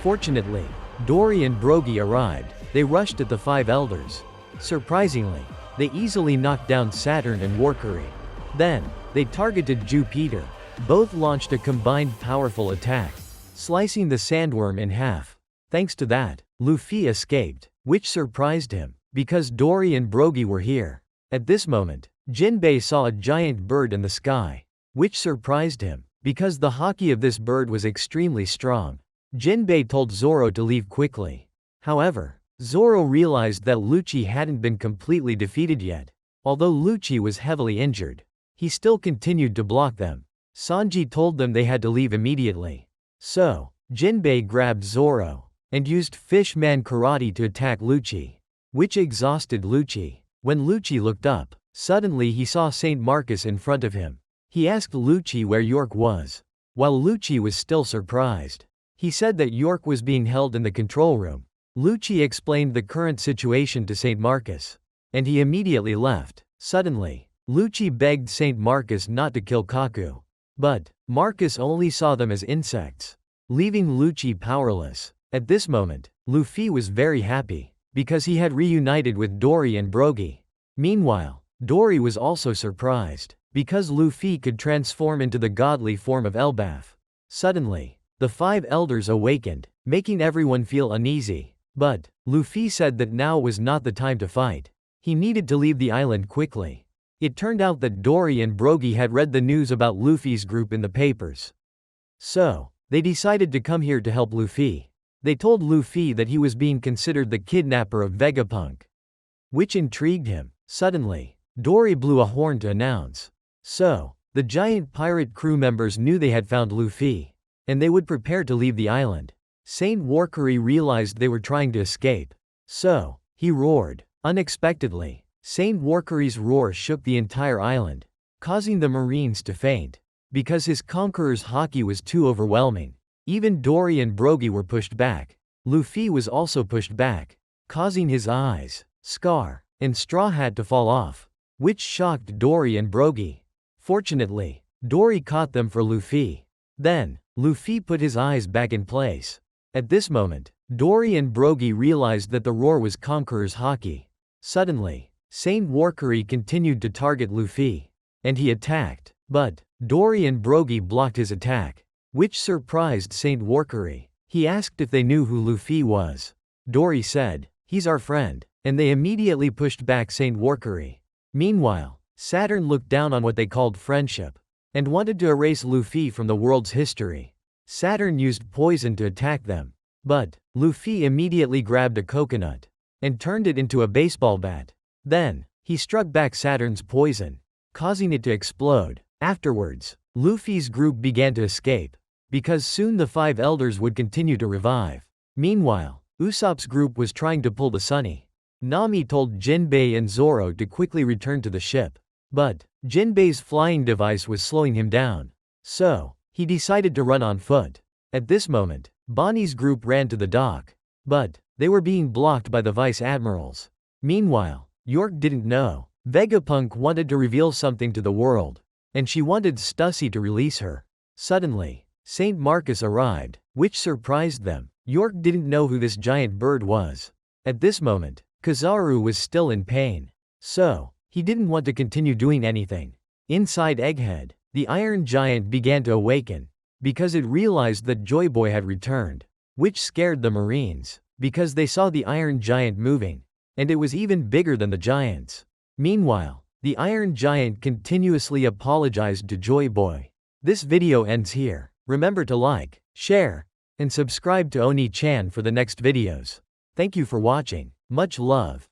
Fortunately, Dory and Brogy arrived. They rushed at the five elders. Surprisingly, they easily knocked down Saturn and Warcurry. Then, they targeted Jupiter. Both launched a combined powerful attack, slicing the sandworm in half. Thanks to that, Luffy escaped, which surprised him, because Dory and Brogy were here. At this moment, Jinbei saw a giant bird in the sky, which surprised him, because the haki of this bird was extremely strong. Jinbei told Zoro to leave quickly. However, Zoro realized that Lucci hadn't been completely defeated yet. Although Lucci was heavily injured, he still continued to block them. Sanji told them they had to leave immediately. So, Jinbei grabbed Zoro, and used Fishman Karate to attack Lucci, which exhausted Lucci. When Lucci looked up, suddenly he saw Saint Marcus in front of him. He asked Lucci where York was. While Lucci was still surprised, he said that York was being held in the control room. Lucci explained the current situation to Saint Marcus, and he immediately left. Suddenly, Lucci begged Saint Marcus not to kill Kaku. But Marcus only saw them as insects, leaving Lucci powerless. At this moment, Luffy was very happy, because he had reunited with Dory and Brogy. Meanwhile, Dory was also surprised, because Luffy could transform into the godly form of Elbaf. Suddenly, the five elders awakened, making everyone feel uneasy. But Luffy said that now was not the time to fight. He needed to leave the island quickly. It turned out that Dory and Brogy had read the news about Luffy's group in the papers. So, they decided to come here to help Luffy. They told Luffy that he was being considered the kidnapper of Vegapunk, which intrigued him. Suddenly, Dory blew a horn to announce. So, the giant pirate crew members knew they had found Luffy, and they would prepare to leave the island. Saint Warcurry realized they were trying to escape. So, he roared. Unexpectedly, Saint Warcurry's roar shook the entire island, causing the marines to faint, because his conqueror's haki was too overwhelming. Even Dory and Brogy were pushed back. Luffy was also pushed back, causing his eyes, Scar, and Straw Hat to fall off, which shocked Dory and Brogy. Fortunately, Dory caught them for Luffy. Then, Luffy put his eyes back in place. At this moment, Dory and Brogy realized that the roar was Conqueror's haki. Suddenly, Saint Warcurry continued to target Luffy, and he attacked, but Dory and Brogy blocked his attack, which surprised Saint Warcurry. He asked if they knew who Luffy was. Dory said, "He's our friend," and they immediately pushed back Saint Warcurry. Meanwhile, Saturn looked down on what they called friendship, and wanted to erase Luffy from the world's history. Saturn used poison to attack them, but Luffy immediately grabbed a coconut and turned it into a baseball bat. Then, he struck back Saturn's poison, causing it to explode. Afterwards, Luffy's group began to escape, because soon the five elders would continue to revive. Meanwhile, Usopp's group was trying to pull the Sunny. Nami told Jinbei and Zoro to quickly return to the ship. But Jinbei's flying device was slowing him down. So he decided to run on foot. At this moment, Bonnie's group ran to the dock. But they were being blocked by the vice admirals. Meanwhile, York didn't know. Vegapunk wanted to reveal something to the world. And she wanted Stussy to release her. Suddenly, St. Marcus arrived, which surprised them. York didn't know who this giant bird was. At this moment, Kizaru was still in pain. So he didn't want to continue doing anything. Inside Egghead, the Iron Giant began to awaken, because it realized that Joy Boy had returned, which scared the Marines, because they saw the Iron Giant moving, and it was even bigger than the giants. Meanwhile, the Iron Giant continuously apologized to Joy Boy. This video ends here. Remember to like, share, and subscribe to Oni-chan for the next videos. Thank you for watching. Much love.